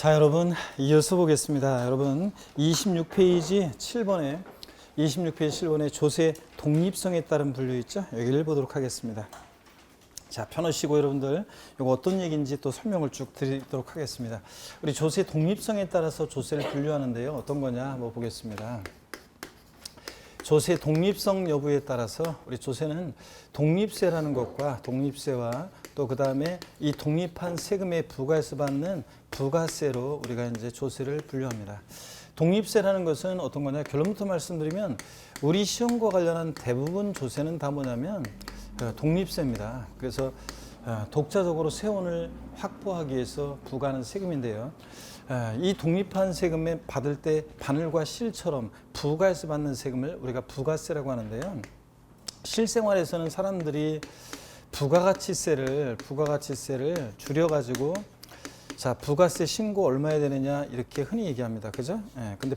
자, 여러분 이어서 보겠습니다. 여러분 26페이지 7번에 조세 독립성에 따른 분류 있죠? 여기를 보도록 하겠습니다. 자, 편하시고 여러분들 이거 어떤 얘기인지 또 설명을 쭉 드리도록 하겠습니다. 우리 조세 독립성에 따라서 조세를 분류하는데요. 어떤 거냐 한번 보겠습니다. 조세 독립성 여부에 따라서 우리 조세는 독립세라는 것과 독립세와 또 그 다음에 이 독립한 세금에 부과해서 받는 부가세로 우리가 이제 조세를 분류합니다. 독립세라는 것은 어떤 거냐? 결론부터 말씀드리면 우리 시험과 관련한 대부분 조세는 다 뭐냐면 독립세입니다. 그래서 독자적으로 세원을 확보하기 위해서 부과하는 세금인데요. 이 독립한 세금에 받을 때 바늘과 실처럼 부과해서 받는 세금을 우리가 부가세라고 하는데요. 실생활에서는 사람들이 부가가치세를 줄여가지고 자, 부가세 신고 얼마야 되느냐 이렇게 흔히 얘기합니다. 그죠? 근데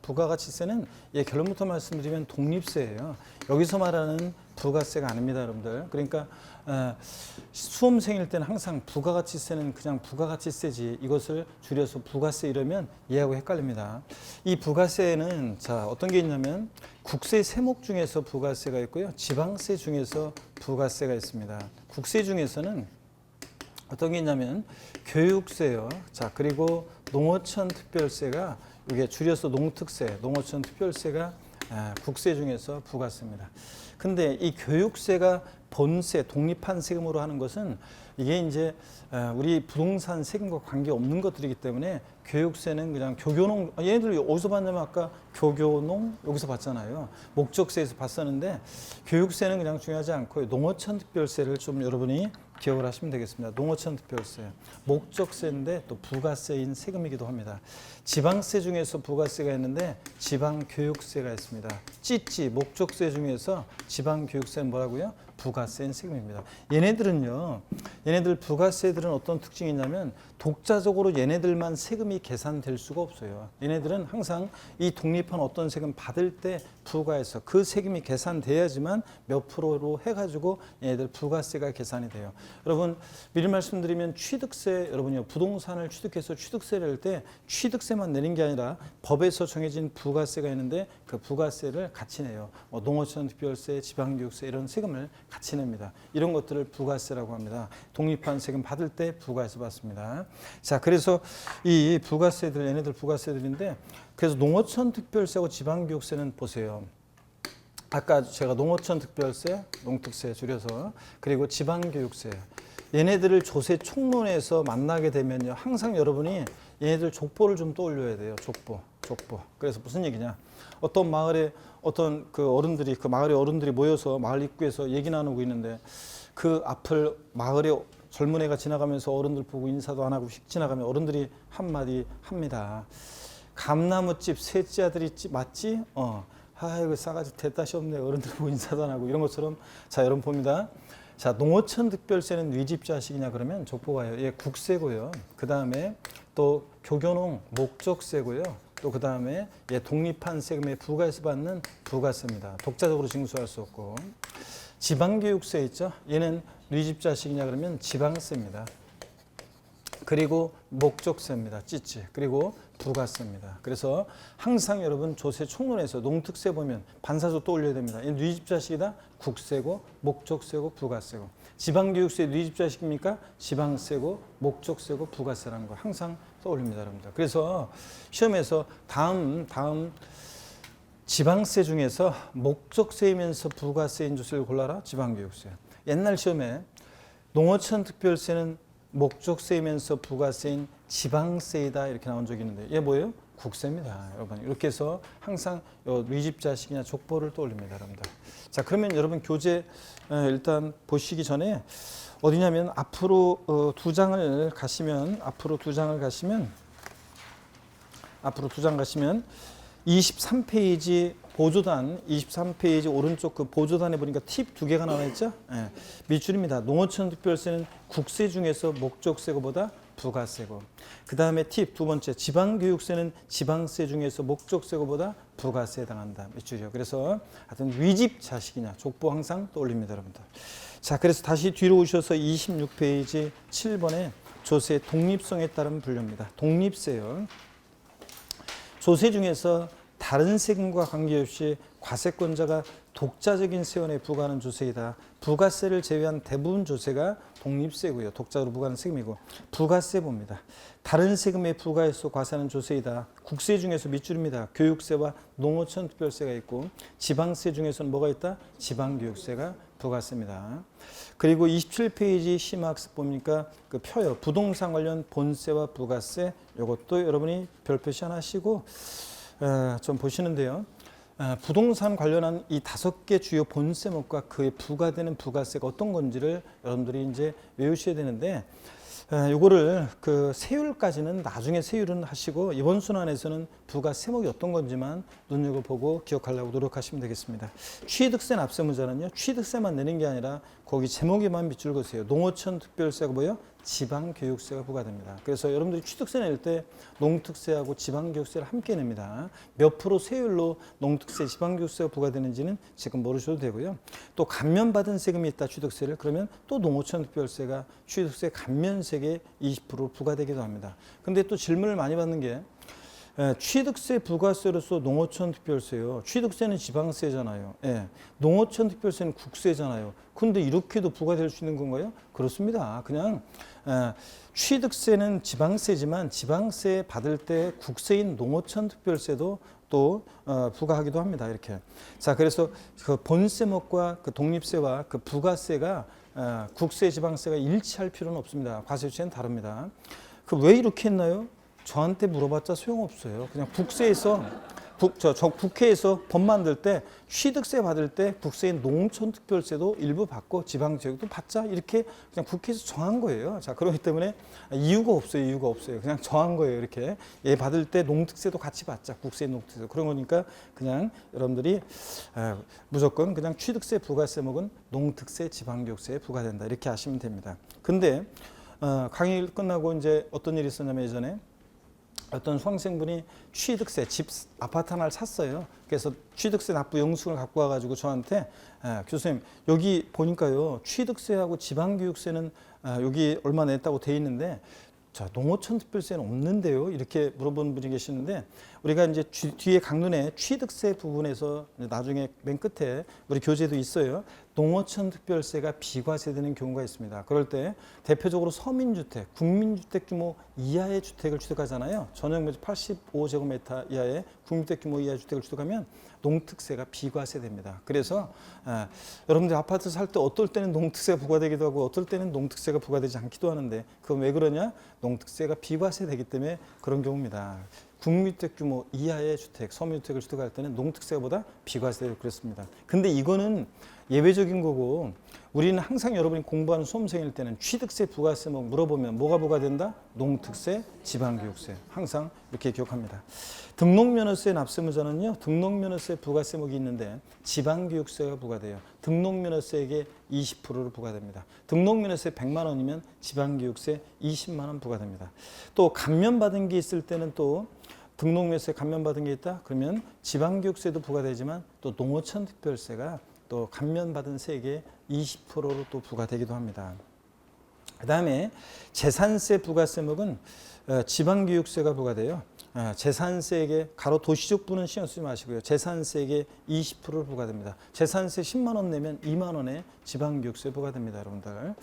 부가가치세는 결론부터 말씀드리면 독립세예요. 여기서 말하는 부가세가 아닙니다, 여러분들. 그러니까 수험생일 때는 항상 부가가치세는 그냥 부가가치세지 이것을 줄여서 부가세 이러면 얘하고 헷갈립니다. 이 부가세는 자, 어떤 게 있냐면 국세 세목 중에서 부가세가 있고요. 지방세 중에서 부가세가 있습니다. 국세 중에서는 어떤 게 있냐면 교육세요. 자, 그리고 농어촌 특별세가 이게 줄여서 농특세, 농어촌 특별세가 국세 중에서 부가세입니다. 근데 이 교육세가 본세, 독립한 세금으로 하는 것은 이게 이제 우리 부동산 세금과 관계 없는 것들이기 때문에 교육세는 그냥 교교농, 얘네들 어디서 봤냐면 아까 교교농 여기서 봤잖아요. 목적세에서 봤었는데 교육세는 그냥 중요하지 않고 농어촌 특별세를 좀 여러분이 기억을 하시면 되겠습니다. 농어촌 특별세, 목적세인데 또 부가세인 세금이기도 합니다. 지방세 중에서 부가세가 있는데 지방교육세가 있습니다. 찌찌, 목적세 중에서 지방교육세는 뭐라고요? 부가세인 세금입니다. 얘네들 부가세들은 어떤 특징이 있냐면 독자적으로 얘네들만 세금이 계산될 수가 없어요. 얘네들은 항상 이 독립한 어떤 세금 받을 때 부과해서 그 세금이 계산돼야지만 몇 프로로 해가지고 얘네들 부가세가 계산이 돼요. 여러분 미리 말씀드리면 취득세, 여러분요 부동산을 취득해서 취득세를 낼 때 취득세만 내는 게 아니라 법에서 정해진 부가세가 있는데 그 부가세를 같이 내요. 농어촌 특별세, 지방교육세 이런 세금을 같이 냅니다. 이런 것들을 부가세라고 합니다. 독립한 세금 받을 때 부과해서 받습니다. 자, 그래서 이 부가세들, 얘네들 부가세들인데 그래서 농어촌 특별세하고 지방교육세는 보세요. 아까 제가 농어촌 특별세, 농특세 줄여서 그리고 지방교육세 얘네들을 조세 총론에서 만나게 되면요. 항상 여러분이 얘네들 족보를 좀 떠올려야 돼요. 족보. 그래서 무슨 얘기냐? 어떤 마을에 어떤 그 어른들이 그 마을의 어른들이 모여서 마을 입구에서 얘기 나누고 있는데 그 앞을 마을에 젊은 애가 지나가면서 어른들 보고 인사도 안 하고 휙 지나가면 어른들이 한마디 합니다. 감나무집 셋째 아들이 맞지? 아이고 싸가지 대따시 없네. 어른들 보고 인사도 안 하고 이런 것처럼 자, 여러분 봅니다. 자, 농어촌 특별세는 네 집 자식이냐 그러면 족보가요. 예, 국세고요. 그 다음에 또 교교농 목적세고요. 또 그 다음에 예, 독립한 세금에 부과해서 받는 부가세입니다. 독자적으로 징수할 수 없고. 지방교육세 있죠. 얘는 네 집 자식이냐 그러면 지방세입니다. 그리고 목적세입니다. 찌찌. 그리고 부가세입니다. 그래서 항상 여러분 조세 총론에서 농특세 보면 반사조 떠올려야 됩니다. 네 집 자식이다? 국세고 목적세고 부가세고. 지방교육세 네 집 자식입니까? 지방세고 목적세고 부가세라는 거 항상 떠올립니다. 여러분들. 그래서 시험에서 다음 지방세 중에서 목적세이면서 부가세인 조세를 골라라. 지방교육세. 옛날 시험에 농어촌 특별세는 목적세이면서 부가세인 지방세이다 이렇게 나온 적이 있는데 얘 뭐예요? 국세입니다. 여러분 이렇게 해서 항상 네 집 자식이냐 족보를 떠올립니다. 여러분들. 자, 그러면 여러분 교재 일단 보시기 전에 어디냐면 앞으로 두 장을 가시면 23페이지 보조단 23페이지 오른쪽 그 보조단에 보니까 팁 두 개가 나와 있죠. 예, 밑줄입니다. 농어촌 특별세는 국세 중에서 목적세고보다 부가세고. 그 다음에 팁 두 번째 지방교육세는 지방세 중에서 목적세고보다 부가세에 해당한다. 밑줄이요. 그래서 하여튼 위집 자식이냐 족보 항상 떠올립니다. 여러분들. 자, 그래서 다시 뒤로 오셔서 26페이지 7번에 조세의 독립성에 따른 분류입니다. 독립세요. 조세 중에서 다른 세금과 관계없이 과세권자가 독자적인 세원에 부과하는 조세이다. 부가세를 제외한 대부분 조세가 독립세고요. 독자로 부과하는 세금이고 부가세 봅니다. 다른 세금에 부과해서 과세하는 조세이다. 국세 중에서 밑줄입니다. 교육세와 농어촌 특별세가 있고 지방세 중에서는 뭐가 있다? 지방교육세가 부가세입니다. 그리고 27페이지 심화학습 보니까 그 표요. 부동산 관련 본세와 부가세 이것도 여러분이 별표시 하나 하시고 좀 보시는데요. 부동산 관련한 이 5개 주요 본세목과 그에 부과되는 부가세가 어떤 건지를 여러분들이 이제 외우셔야 되는데 요거를 그 세율까지는 나중에 세율은 하시고 이번 순환에서는 부가세목이 어떤 건지만 눈여겨보고 기억하려고 노력하시면 되겠습니다. 취득세 납세무자는요. 취득세만 내는 게 아니라 거기 제목에만 밑줄 그으세요. 농어촌 특별세가 뭐예요? 지방교육세가 부과됩니다. 그래서 여러분들이 취득세 낼 때 농특세하고 지방교육세를 함께 냅니다. 몇 프로 세율로 농특세, 지방교육세가 부과되는지는 지금 모르셔도 되고요. 또 감면받은 세금이 있다 취득세를 그러면 또 농어촌 특별세가 취득세 감면세액의 20% 부과되기도 합니다. 근데 또 질문을 많이 받는 게 취득세 부가세로서 농어촌 특별세요. 취득세는 지방세잖아요. 농어촌 특별세는 국세잖아요. 근데 이렇게도 부과될 수 있는 건가요? 그렇습니다. 그냥 취득세는 지방세지만 지방세 받을 때 국세인 농어촌 특별세도 또 부과하기도 합니다. 이렇게. 자, 그래서 그 본세목과 그 독립세와 그 부가세가 국세, 지방세가 일치할 필요는 없습니다. 과세 주체는 다릅니다. 그 왜 이렇게 했나요? 저한테 물어봤자 소용없어요. 그냥 국세에서 국회에서 법 만들 때 취득세 받을 때 국세인 농촌 특별세도 일부 받고 지방지역도 받자 이렇게 그냥 국회에서 정한 거예요. 자, 그렇기 때문에 이유가 없어요. 그냥 정한 거예요. 이렇게 얘 받을 때 농특세도 같이 받자. 국세인 농특세 그런 거니까 그냥 여러분들이 무조건 그냥 취득세 부가세목은 농특세 지방교육세에 부과된다 이렇게 하시면 됩니다. 근데 강의 끝나고 이제 어떤 일이 있었냐면 예전에 어떤 수강생분이 취득세, 아파트 하나를 샀어요. 그래서 취득세 납부 영수증을 갖고 와가지고 저한테 교수님 여기 보니까요 취득세하고 지방교육세는 여기 얼마 냈다고 돼 있는데 자, 농어촌 특별세는 없는데요. 이렇게 물어보는 분이 계시는데 우리가 이제 뒤에 강론에 취득세 부분에서 나중에 맨 끝에 우리 교재도 있어요. 농어촌 특별세가 비과세되는 경우가 있습니다. 그럴 때 대표적으로 서민주택, 국민주택 규모 이하의 주택을 취득하잖아요. 전용 면적 85제곱미터 이하의 국민주택 규모 이하의 주택을 취득하면 농특세가 비과세됩니다. 그래서 여러분들 아파트 살 때 어떨 때는 농특세가 부과되기도 하고 어떨 때는 농특세가 부과되지 않기도 하는데 그건 왜 그러냐? 농특세가 비과세되기 때문에 그런 경우입니다. 국민주택 규모 이하의 주택, 서민주택을 취득할 때는 농특세보다 비과세되고 그렇습니다. 근데 이거는 예외적인 거고 우리는 항상 여러분이 공부하는 수험생일 때는 취득세, 부가세 뭐 물어보면 뭐가 부과된다? 농특세, 지방교육세. 항상 이렇게 기억합니다. 등록면허세 납세무자는요. 등록면허세 부가세목이 있는데 지방교육세가 부과돼요. 등록면허세액의 20%를 부과됩니다. 등록면허세 100만 원이면 지방교육세 20만 원 부과됩니다. 또 감면받은 게 있을 때는 또 등록면허세 감면받은 게 있다? 그러면 지방교육세도 부과되지만 또 농어촌 특별세가 또 감면받은 세액의 20%로 또 부과되기도 합니다. 그 다음에 재산세 부가세목은 지방교육세가 부과돼요. 재산세액의 가로 도시적부는 신경 쓰지 마시고요. 재산세액의 20%를 부과됩니다. 재산세 10만 원 내면 2만 원의 지방교육세 부과됩니다. 여러분들.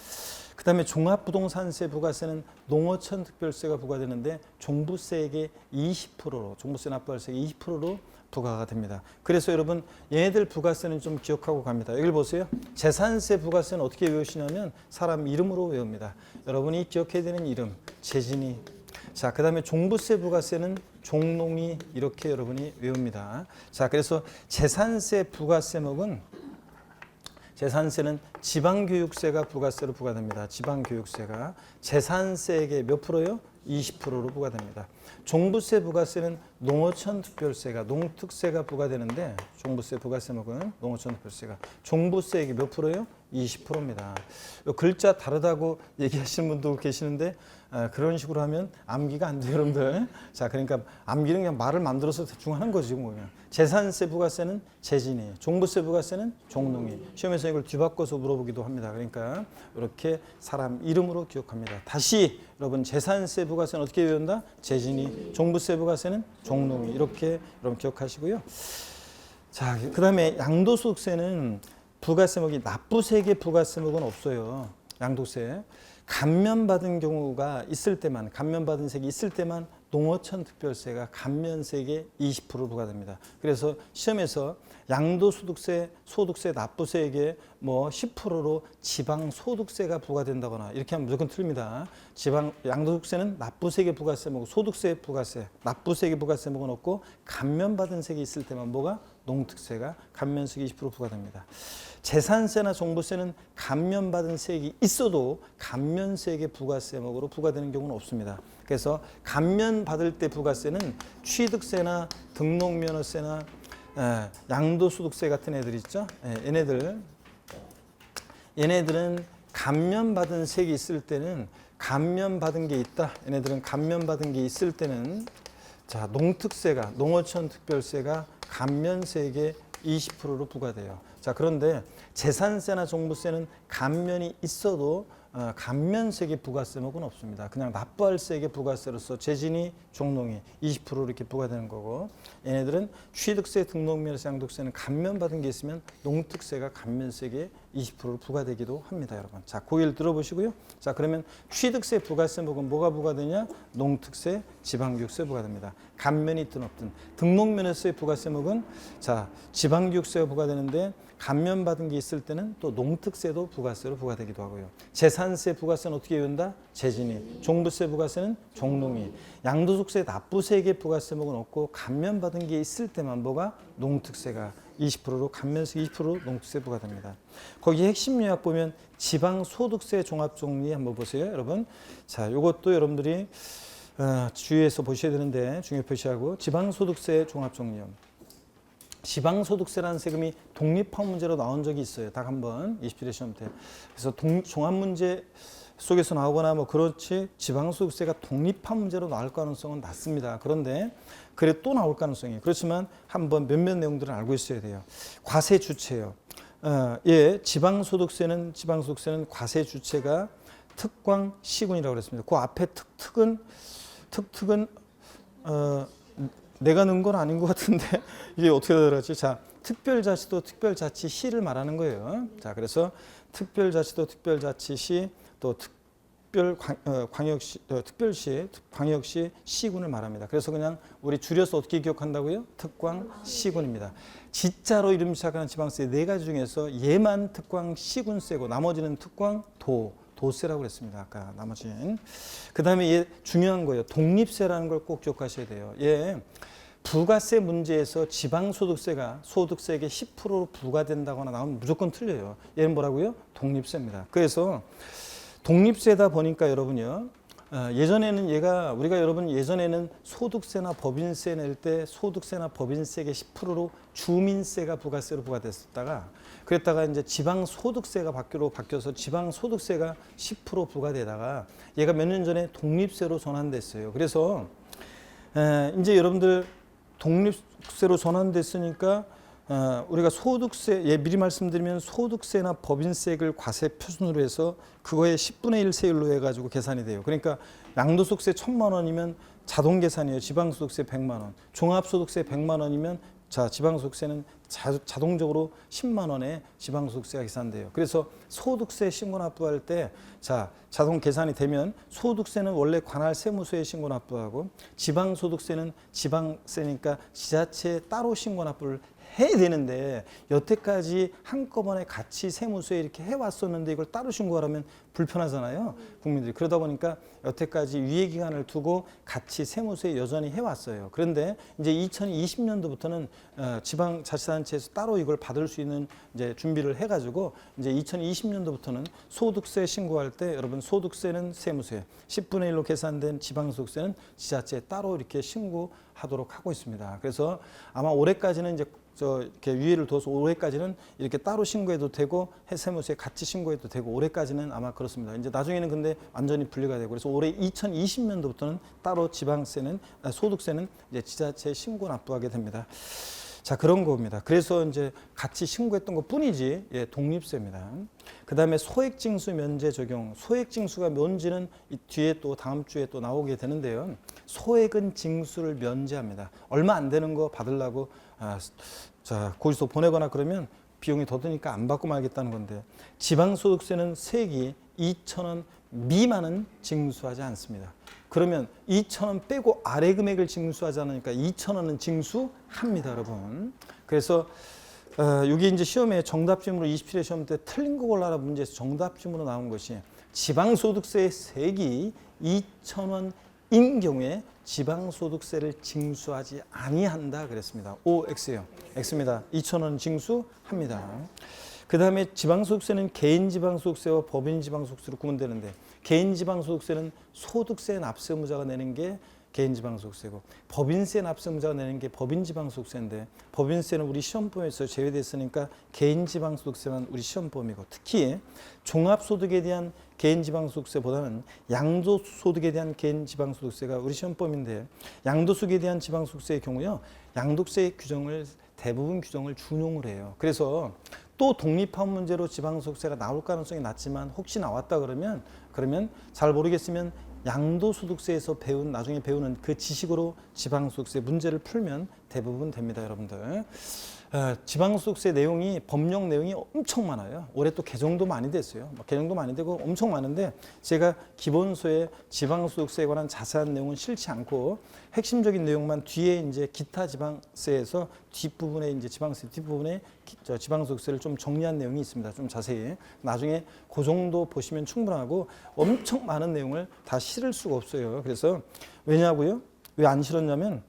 그 다음에 종합부동산세 부가세는 농어촌 특별세가 부과되는데 종부세액의 20%로 종부세 납부할 세액의 20%로 부과가 됩니다. 그래서 여러분 얘네들 부가세는 좀 기억하고 갑니다. 여기 보세요. 재산세 부가세는 어떻게 외우시냐면 사람 이름으로 외웁니다. 여러분이 기억해야 되는 이름 재진이. 자, 그 다음에 종부세 부가세는 종농이 이렇게 여러분이 외웁니다. 자, 그래서 재산세 부가세목은 재산세는 지방교육세가 부가세로 부과됩니다. 지방교육세가 재산세액의 몇 프로요? 20%로 부과됩니다. 종부세 부가세는 농어촌 특별세가 농특세가 부과되는데 종부세 부가세목은 농어촌 특별세가 종부세액이 몇 프로요? 20%입니다. 글자 다르다고 얘기하시는 분도 계시는데 그런 식으로 하면 암기가 안 돼요, 여러분들. 자, 그러니까 암기는 그냥 말을 만들어서 대충 하는 거지 뭐. 재산세 부가세는 재진이, 종부세 부가세는 종농이. 시험에서 이걸 뒤바꿔서 물어보기도 합니다. 그러니까 이렇게 사람 이름으로 기억합니다. 다시 여러분, 재산세 부가세는 어떻게 외운다? 재진이, 종부세 부가세는 종농이. 이렇게 여러분 기억하시고요. 자, 그다음에 양도소득세는 부가세목이 납부세계 부가세목은 없어요. 양도세. 감면받은 경우가 있을 때만, 감면받은 세액이 있을 때만 농어촌 특별세가 감면세액의 20% 부과됩니다. 그래서 시험에서 양도소득세, 소득세, 납부세액의 뭐 10%로 지방소득세가 부과된다거나 이렇게 하면 무조건 틀립니다. 양도소득세는 납부세액의 부가세목, 소득세 부가세, 납부세액의 부가세목은 없고 감면받은 세액이 있을 때만 뭐가? 농특세가 감면세액이 20% 부과됩니다. 재산세나 종부세는 감면받은 세액이 있어도 감면세액의 부가세목으로 부과되는 경우는 없습니다. 그래서 감면받을 때 부가세는 취득세나 등록면허세나 양도소득세 같은 애들 있죠. 얘네들은 감면받은 세액이 있을 때는 감면받은 게 있다. 얘네들은 감면받은 게 있을 때는 자, 농특세가, 농어촌 특별세가 감면세액의 20%로 부과돼요. 자, 그런데 재산세나 종부세는 감면이 있어도 감면세액의 부가세목은 없습니다. 그냥 납부할 세액의 부가세로서 재진이, 종농이 20% 이렇게 부과되는 거고, 얘네들은 취득세, 등록면허세, 양도세는 감면받은 게 있으면 농특세가 감면세액의 20% 부과되기도 합니다, 여러분. 자, 고의를 들어보시고요. 자, 그러면 취득세 부가세목은 뭐가 부과되냐? 농특세, 지방교육세 부과됩니다. 감면이 있든 없든. 등록면허세 부가세목은 자, 지방교육세가 부과되는데 감면받은 게 있을 때는 또 농특세도 부가세로 부과되기도 하고요. 재산세 부가세는 어떻게 외운다? 재진이. 종부세 부가세는 종농이. 양도소득세 납부세액의 부가세목은 없고 감면받은 게 있을 때만 뭐가? 농특세가 20%로 감면세 20% 농특세 부과됩니다. 거기 핵심 요약 보면 지방소득세 종합정리 한번 보세요, 여러분. 자, 이것도 여러분들이 주의해서 보셔야 되는데 중요 표시하고 지방소득세 종합정리요. 지방소득세라는 세금이 독립학 문제로 나온 적이 있어요. 딱 한 번 20대 시험 때. 그래서 종합문제 속에서 나오거나 뭐 그렇지 지방소득세가 독립학 문제로 나올 가능성은 낮습니다. 그런데 그래 또 나올 가능성이 그렇지만 한번 몇몇 내용들은 알고 있어야 돼요. 과세 주체요. 지방소득세는 과세 주체가 특광 시군이라고 그랬습니다. 그 앞에 특특은 내가 넣은 건 아닌 것 같은데 이게 어떻게 되더라지? 자, 특별자치도 특별자치시를 말하는 거예요. 자, 그래서 특별자치도 특별자치시 또 특별시, 광역시 시군을 말합니다. 그래서 그냥 우리 줄여서 어떻게 기억한다고요? 특광시군입니다. 지자로 이름 시작하는 지방세 네 가지 중에서 얘만 특광시군세고 나머지는 도세라고 그랬습니다. 아까 나머지는. 그 다음에 얘 중요한 거예요. 독립세라는 걸 꼭 기억하셔야 돼요. 얘 부가세 문제에서 지방소득세가 소득세액의 10%로 부과된다거나 나오면 무조건 틀려요. 얘는 뭐라고요? 독립세입니다. 그래서 독립세다 보니까 여러분요. 예전에는 소득세나 법인세 낼 때 소득세나 법인세액의 10%로 주민세가 부가세로 부과됐었다가 그랬다가 이제 지방소득세가 바뀌어서 지방소득세가 10% 부과되다가 얘가 몇 년 전에 독립세로 전환됐어요. 그래서 이제 여러분들 독립세로 전환됐으니까 우리가 소득세, 미리 말씀드리면 소득세나 법인세액을 과세 표준으로 해서 그거의 10분의 1 세율로 해가지고 계산이 돼요. 그러니까 양도소득세 1,000만 원이면 자동 계산이에요. 지방소득세 100만 원. 종합소득세 100만 원이면 자, 지방소득세는 자동적으로 10만 원에 지방소득세가 계산돼요. 그래서 소득세 신고 납부할 때 자, 자동 계산이 되면 소득세는 원래 관할 세무서에 신고 납부하고 지방소득세는 지방세니까 지자체에 따로 신고 납부를 해야 되는데 여태까지 한꺼번에 같이 세무서에 이렇게 해왔었는데 이걸 따로 신고하려면 불편하잖아요. 국민들이. 그러다 보니까 여태까지 유예기간을 두고 같이 세무서에 여전히 해왔어요. 그런데 이제 2020년도부터는 지방자치단체에서 따로 이걸 받을 수 있는 이제 준비를 해가지고 이제 2020년도부터는 소득세 신고할 때 여러분 소득세는 세무서에 10분의 1로 계산된 지방소득세는 지자체에 따로 이렇게 신고하도록 하고 있습니다. 그래서 아마 올해까지는 이제 이렇게 유예를 둬서 올해까지는 이렇게 따로 신고해도 되고 세무서에 같이 신고해도 되고 올해까지는 아마 그렇습니다. 이제 나중에는 근데 완전히 분리가 되고 그래서 올해 2020년도부터는 따로 지방세는 소득세는 이제 지자체에 신고 납부하게 됩니다. 자, 그런 겁니다. 그래서 이제 같이 신고했던 것 뿐이지, 예, 독립세입니다. 그 다음에 소액징수 면제 적용. 소액징수가 뭔지는 이 뒤에 또 다음 주에 또 나오게 되는데요. 소액은 징수를 면제합니다. 얼마 안 되는 거 받으려고, 자, 고지서 보내거나 그러면 비용이 더 드니까 안 받고 말겠다는 건데, 지방소득세는 세액이 2,000원 미만은 징수하지 않습니다. 그러면 2,000원 빼고 아래 금액을 징수하지 않으니까 2,000원은 징수합니다, 여러분. 그래서 여기 이제 시험에 정답지문으로 27회 시험 때 틀린 거 골라라 문제에서 정답지문으로 나온 것이 지방소득세의 세액이 2,000원인 경우에 지방소득세를 징수하지 아니한다 그랬습니다. O, X예요. X입니다. 2,000원 징수합니다. 그 다음에 지방소득세는 개인지방소득세와 법인지방소득세로 구분되는데 개인지방소득세는 소득세 납세 의무자가 내는 게 개인지방소득세고 법인세 납세 의무자가 내는 게 법인지방소득세인데 법인세는 우리 시험범위에서 제외됐으니까 개인지방소득세만 우리 시험범위고 특히 종합소득에 대한 개인지방소득세보다는 양도소득에 대한 개인지방소득세가 우리 시험범위인데 양도소득에 대한 지방소득세의 경우요. 양도세 규정을 대부분 규정을 준용을 해요. 그래서 또 독립한 문제로 지방소득세가 나올 가능성이 낮지만 혹시 나왔다 그러면 잘 모르겠으면 양도소득세에서 나중에 배우는 그 지식으로 지방소득세 문제를 풀면 대부분 됩니다, 여러분들. 지방소득세 내용이 법령 내용이 엄청 많아요. 올해 또 개정도 많이 됐어요. 개정도 많이 되고 엄청 많은데 제가 기본소에 지방소득세에 관한 자세한 내용은 실지 않고 핵심적인 내용만 뒤에 이제 기타 지방세에서 뒷부분에 이제 지방세 뒷부분에 지방소득세를 좀 정리한 내용이 있습니다. 좀 자세히 나중에 그 정도 보시면 충분하고 엄청 많은 내용을 다 실을 수가 없어요. 그래서 왜냐고요? 왜 안 실었냐면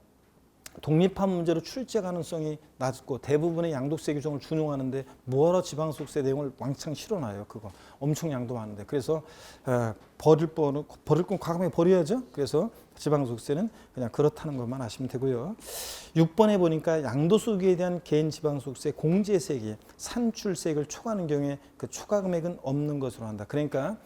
독립한 문제로 출제 가능성이 낮고 대부분의 양도세 규정을 준용하는데 뭐하러 지방소득세 내용을 왕창 실어놔요. 그거 엄청 양도 많은데 그래서 버릴 건 과감하게 버려야죠. 그래서 지방소득세는 그냥 그렇다는 것만 아시면 되고요. 6번에 보니까 양도소득에 대한 개인 지방소득세 공제세액이 산출세액을 초과하는 경우에 그 초과 금액은 없는 것으로 한다. 그러니까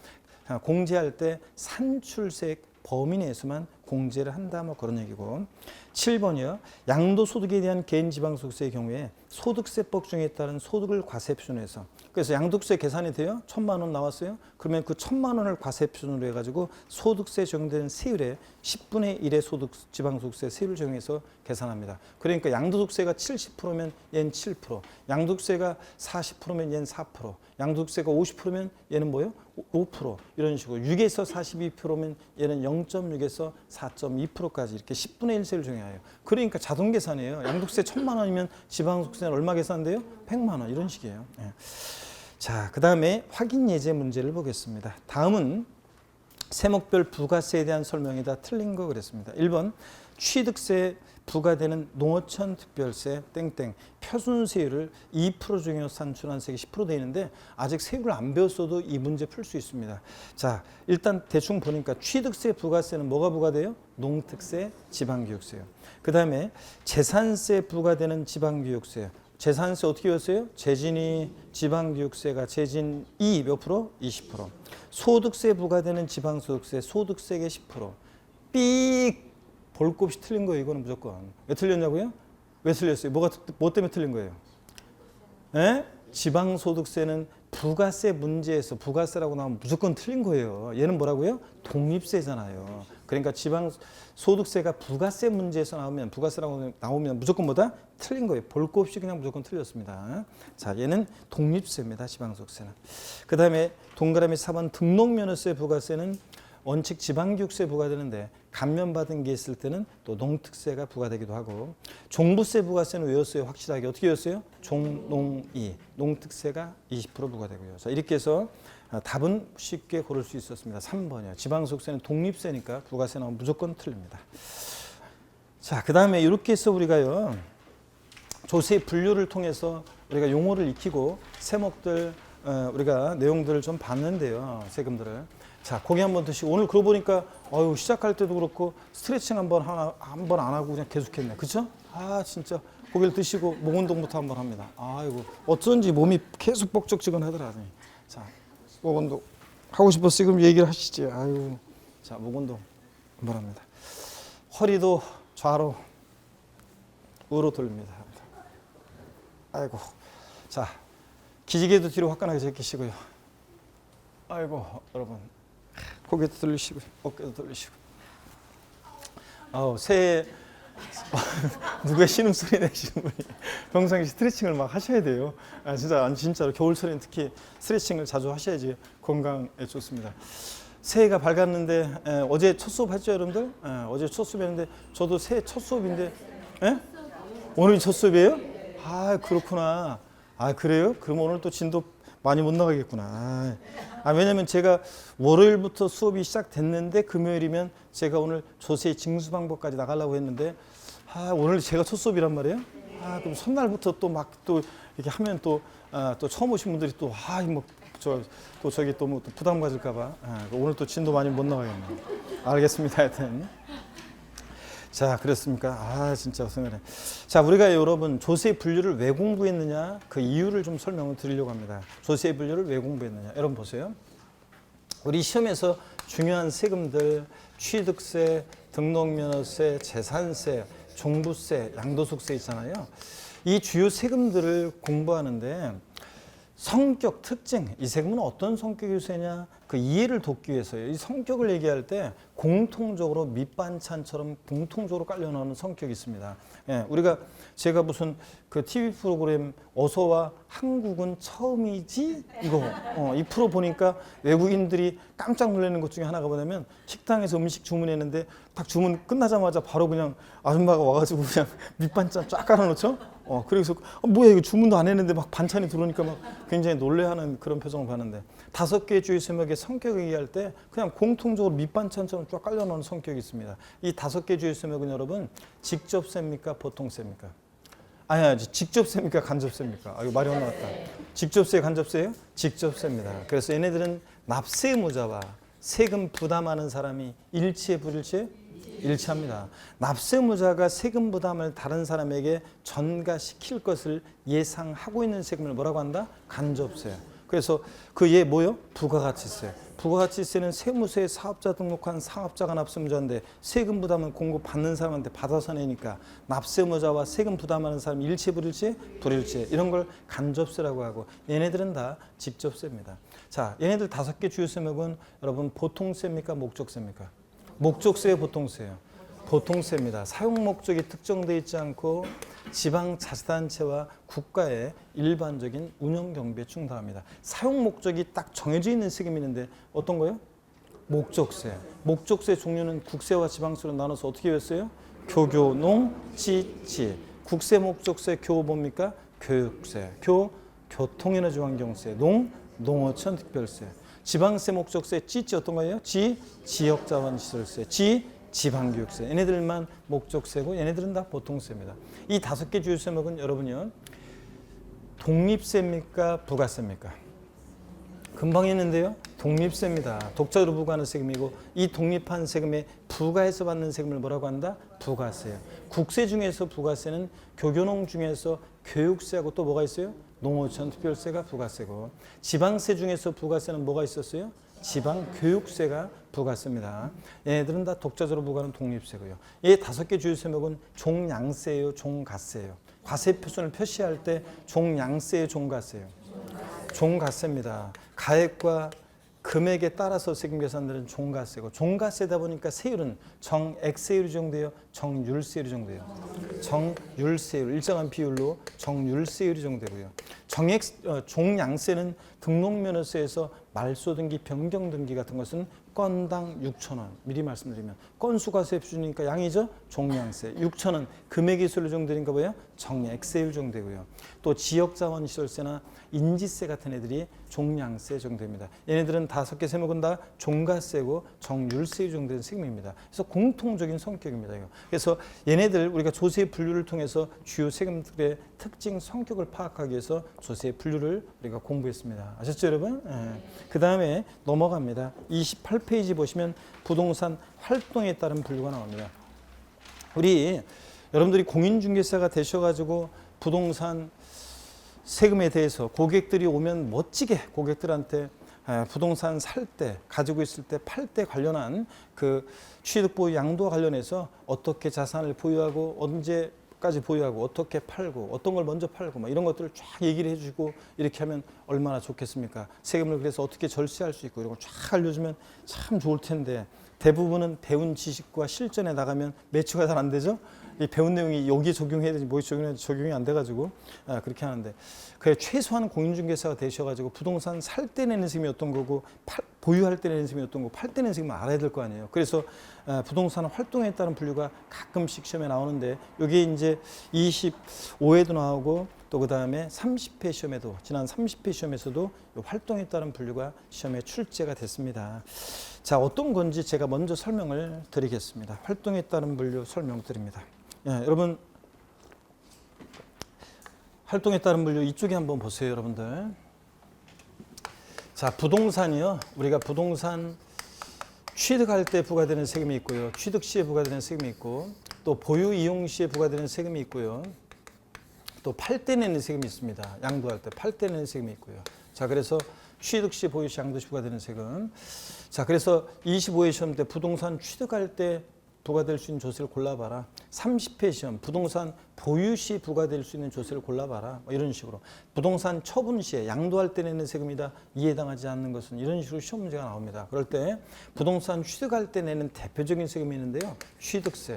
공제할 때 산출세액 범위 내에서만 공제를 한다 뭐 그런 얘기고 7번이요. 양도소득에 대한 개인지방소득세의 경우에 소득세법 중에 따른 소득을 과세표준해서 그래서 양도세 계산이 돼요. 1,000만 원 나왔어요. 그러면 그 1,000만 원을 과세표준으로 해가지고 소득세 적용되는 세율의 10분의 1의 지방소득세 세율을 적용해서 계산합니다. 그러니까 양도소득세가 70%면 얘는 7%, 양도소득세가 40%면 얘는 4%, 양도소득세가 50%면 얘는 뭐예요? 5% 이런 식으로 6에서 42%면 얘는 0.6에서 4.2%까지 이렇게 10분의 1 세율을 적용해요. 그러니까 자동 계산이에요. 양도세 1,000만 원이면 지방소득세는 얼마 계산돼요? 100만 원 이런 식이에요. 예. 자, 그 다음에 확인 예제 문제를 보겠습니다. 다음은 세목별 부가세에 대한 설명이다. 틀린 거 그랬습니다. 1번 취득세 부과되는 농어촌 특별세 땡땡 표준세율을 2% 중에 산출한 세액이 10% 되어 있는데 아직 세율을 안 배웠어도 이 문제 풀 수 있습니다. 자, 일단 대충 보니까 취득세 부가세는 뭐가 부과돼요? 농특세, 지방교육세요. 그 다음에 재산세 부과되는 지방교육세. 재산세 어떻게 외웠어요? 재진이 지방교육세가 재진이 몇 프로? 20%. 소득세 부과되는 지방소득세 소득세의 10%. 삑! 볼 것 없이 틀린 거예요. 이거는 무조건. 왜 틀렸냐고요? 왜 틀렸어요? 뭐 때문에 틀린 거예요? 에? 지방소득세는 부가세 문제에서 부가세라고 나오면 무조건 틀린 거예요. 얘는 뭐라고요? 독립세잖아요. 그러니까 지방소득세가 부가세 문제에서 부가세라고 나오면 무조건 뭐다? 틀린 거예요. 볼 것 없이 그냥 무조건 틀렸습니다. 자, 얘는 독립세입니다. 지방소득세는. 그 다음에 동그라미 4번 등록면허세 부가세는 원칙 지방교육세 부과되는데 감면받은 게 있을 때는 또 농특세가 부과되기도 하고 종부세 부가세는 외웠어요. 확실하게. 어떻게 외웠어요? 종농이. 농특세가 20% 부과되고요. 자, 이렇게 해서 답은 쉽게 고를 수 있었습니다. 3번이요. 지방소득세는 독립세니까 부가세 나오면 무조건 틀립니다. 자, 그 다음에 이렇게 해서 우리가요. 조세 분류를 통해서 우리가 용어를 익히고 세목들 우리가 내용들을 좀 봤는데요. 세금들을. 자, 고개 한번 드시고 오늘 그러고 보니까 시작할 때도 그렇고 스트레칭 한 번 안 하고 그냥 계속했네. 그쵸? 아, 진짜 고개를 드시고 목 운동부터 한번 합니다. 아이고 어쩐지 몸이 계속 뻑적지근하더라. 자, 목 운동 하고 싶어서 지금 얘기를 하시지. 아이고, 자, 목 운동 한번 합니다. 허리도 좌로 우로 돌립니다. 아이고, 자, 기지개도 뒤로 화끈하게 제끼시고요. 아이고, 여러분 고개도 돌리시고 어깨도 돌리시고. 새해 누구의 신음소리 내시는 분이 평상시 스트레칭을 막 하셔야 돼요. 진짜로 겨울철에는 특히 스트레칭을 자주 하셔야지 건강에 좋습니다. 새해가 밝았는데 어제 첫 수업 했죠, 여러분들? 어제 첫 수업했는데 저도 새해 첫 수업인데 오늘이 첫 수업이에요? 아, 그렇구나. 아, 그래요? 그럼 오늘 또 진도 많이 못 나가겠구나. 왜냐면 제가 월요일부터 수업이 시작됐는데 금요일이면 제가 오늘 조세 징수 방법까지 나가려고 했는데 오늘 제가 첫 수업이란 말이에요. 그럼 첫날부터 또 막 또 이렇게 하면 또 처음 오신 분들이 또 저기 또 뭐 부담 가질까봐 오늘 또 진도 많이 못 나가겠네요. 알겠습니다. 하여튼. 자, 그렇습니까? 진짜 생각해. 자, 우리가 여러분 조세 분류를 왜 공부했느냐 그 이유를 좀 설명을 드리려고 합니다. 조세 분류를 왜 공부했느냐. 여러분 보세요. 우리 시험에서 중요한 세금들 취득세, 등록면허세, 재산세, 종부세, 양도소득세 있잖아요. 이 주요 세금들을 공부하는데 성격 특징, 이 세금은 어떤 성격의 세냐 그 이해를 돕기 위해서요. 이 성격을 얘기할 때 공통적으로 밑반찬처럼 공통적으로 깔려 나오는 성격이 있습니다. 제가 무슨 그 TV 프로그램 어서와 한국은 처음이지 이 프로 보니까 외국인들이 깜짝 놀라는 것 중에 하나가 뭐냐면 식당에서 음식 주문했는데 딱 주문 끝나자마자 바로 그냥 아줌마가 와가지고 그냥 밑반찬 쫙 깔아놓죠. 그래서 뭐야 이거 주문도 안 했는데 막 반찬이 들어오니까 막 굉장히 놀래하는 그런 표정을 봤는데 5개의 주요 세목의 성격을 얘기할 때 그냥 공통적으로 밑반찬처럼 쫙 깔려놓은 성격이 있습니다. 이 5개 주요 세목은 여러분 직접세입니까 보통세입니까? 직접세입니까 간접세입니까? 이거 말이 엇나갔다. 직접세 간접세예요? 직접세입니다. 그래서 얘네들은 납세무자와 세금 부담하는 사람이 일치해 불일치해? 일치합니다. 납세무자가 세금 부담을 다른 사람에게 전가시킬 것을 예상하고 있는 세금을 뭐라고 한다? 간접세. 그래서 그 얘 뭐요? 부가가치세. 부가가치세는 세무서에 사업자 등록한 사업자가 납세무자인데 세금 부담은 공급받는 사람한테 받아서 내니까 납세무자와 세금 부담하는 사람이 일치해 불일치해? 불일치해. 이런 걸 간접세라고 하고 얘네들은 다 직접세입니다. 자, 얘네들 5개 주요 세목은 여러분 보통세입니까? 목적세입니까? 목적세의 보통세예요. 보통세입니다. 사용 목적이 특정되어 있지 않고 지방자치단체와 국가의 일반적인 운영 경비에 충당합니다. 사용 목적이 딱 정해져 있는 세금이 있는데 어떤 거요? 목적세. 목적세 종류는 국세와 지방세로 나눠서 어떻게 했어요? 교교, 농, 지. 국세 목적세 교 뭡니까? 교육세. 교통에너지 환경세. 농어촌 특별세. 지방세 목적세 찌 어떤 거예요? 지역자원시설세, 지방교육세. 얘네들만 목적세고 얘네들은 다 보통세입니다. 이 5개 주요 세목은 여러분요 독립세입니까? 부가세입니까? 금방 했는데요. 독립세입니다. 독자적으로 부과하는 세금이고 이 독립한 세금에 부가해서 받는 세금을 뭐라고 한다? 부가세예요. 국세 중에서 부가세는 교교농 중에서 교육세하고 또 뭐가 있어요? 농어촌 특별세가 부가세고 지방세 중에서 부가세는 뭐가 있었어요? 지방교육세가 부가세입니다. 얘네들은 다 독자적으로 부과하는 독립세고요. 이 5개 주요 세목은 종양세예요, 종가세예요. 과세 표준을 표시할 때 종양세예요, 종가세예요. 종가세입니다. 가액과 금액에 따라서 세금 계산되는 종가세고 종가세다 보니까 세율은 정액세율이 정돼요, 정률세율이 정돼요. 정률세율 일정한 비율로 정률세율이 정되고요. 종양세는 등록면허세에서 말소등기, 변경등기 같은 것은 건당 6,000원. 미리 말씀드리면 건수과세 표준이니까 양이죠. 종량세. 6,000원 금액이 수로 정되니까 뭐예요? 정액세율 정되고요. 또 지역자원시설세나 인지세 같은 애들이 종량세 정도입니다. 얘네들은 5개 세목은 다 종가세고 정률세 정도된 세금입니다. 그래서 공통적인 성격입니다. 이거. 그래서 얘네들 우리가 조세 분류를 통해서 주요 세금들의 특징 성격을 파악하기 위해서 조세 분류를 우리가 공부했습니다. 아셨죠, 여러분? 그 다음에 넘어갑니다. 28페이지 보시면 부동산 활동에 따른 분류가 나옵니다. 우리 여러분들이 공인중개사가 되셔가지고 부동산 세금에 대해서 고객들이 오면 멋지게 고객들한테 부동산 살 때, 가지고 있을 때, 팔 때 관련한 그 취득 보유 양도와 관련해서 어떻게 자산을 보유하고 언제까지 보유하고 어떻게 팔고 어떤 걸 먼저 팔고 막 이런 것들을 쫙 얘기를 해주고 이렇게 하면 얼마나 좋겠습니까? 세금을 그래서 어떻게 절세할 수 있고 이런 걸 쫙 알려주면 참 좋을 텐데 대부분은 배운 지식과 실전에 나가면 매치가 잘 안 되죠? 이 배운 내용이 여기에 적용해야 되지 뭐에 적용이 안 돼가지고 그렇게 하는데 그 최소한 공인중개사가 되셔가지고 부동산 살 때 내는 세금이 어떤 거고 보유할 때 내는 세금이 어떤 거고 팔 때 내는 세금을 알아야 될 거 아니에요. 그래서 부동산 활동에 따른 분류가 가끔씩 시험에 나오는데 이게 이제 25회도 나오고 또 그 다음에 30회 시험에도 지난 30회 시험에서도 이 활동에 따른 분류가 시험에 출제가 됐습니다. 자, 어떤 건지 제가 먼저 설명을 드리겠습니다. 활동에 따른 분류 설명드립니다. 여러분 활동에 따른 분류 이쪽에 한번 보세요, 여러분들. 자, 부동산이요. 우리가 부동산 취득할 때 부과되는 세금이 있고요. 취득 시에 부과되는 세금이 있고 또 보유 이용 시에 부과되는 세금이 있고요. 또 팔 때 내는 세금이 있습니다. 양도할 때 팔 때 내는 세금이 있고요. 자, 그래서 취득 시, 보유 시, 양도 시 부과되는 세금. 자, 그래서 25회 시험 때 부동산 취득할 때 부과될 수 있는 조세를 골라봐라. 30회 시험 부동산 보유 시 부과될 수 있는 조세를 골라봐라. 뭐 이런 식으로. 부동산 처분 시에 양도할 때 내는 세금이다. 이에 해당하지 않는 것은 이런 식으로 시험 문제가 나옵니다. 그럴 때 부동산 취득할 때 내는 대표적인 세금이 있는데요. 취득세.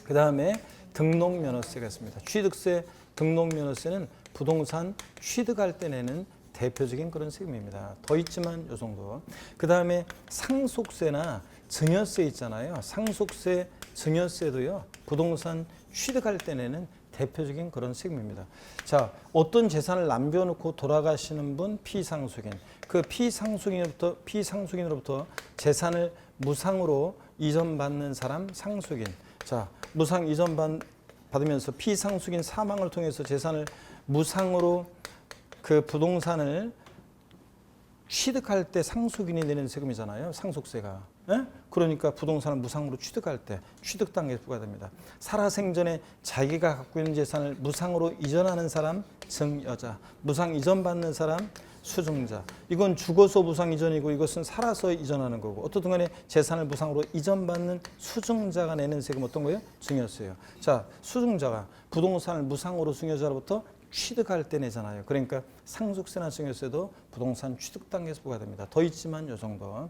그 다음에 등록면허세가 있습니다. 취득세, 등록면허세는 부동산 취득할 때 내는 대표적인 그런 세금입니다. 더 있지만 이 정도. 그 다음에 상속세나 증여세 있잖아요. 상속세, 증여세도요. 부동산 취득할 때 내는 대표적인 그런 세금입니다. 자, 어떤 재산을 남겨놓고 돌아가시는 분 피상속인. 그 피상속인으로부터 재산을 무상으로 이전받는 사람 상속인. 자, 무상 이전 받으면서 피상속인 사망을 통해서 재산을 무상으로 그 부동산을 취득할 때 상속인이 내는 세금이잖아요. 상속세가. 예? 그러니까 부동산을 무상으로 취득할 때 취득 단계에 부과됩니다. 살아생전에 자기가 갖고 있는 재산을 무상으로 이전하는 사람 증여자, 무상 이전받는 사람 수증자. 이건 죽어서 무상 이전이고 이것은 살아서 이전하는 거고 어떻든 간에 재산을 무상으로 이전받는 수증자가 내는 세금 어떤 거예요? 증여세예요. 자, 수증자가 부동산을 무상으로 증여자로부터 취득할 때 내잖아요. 그러니까 상속세나 증여세도 부동산 취득 단계에서 부과됩니다. 더 있지만 이 정도.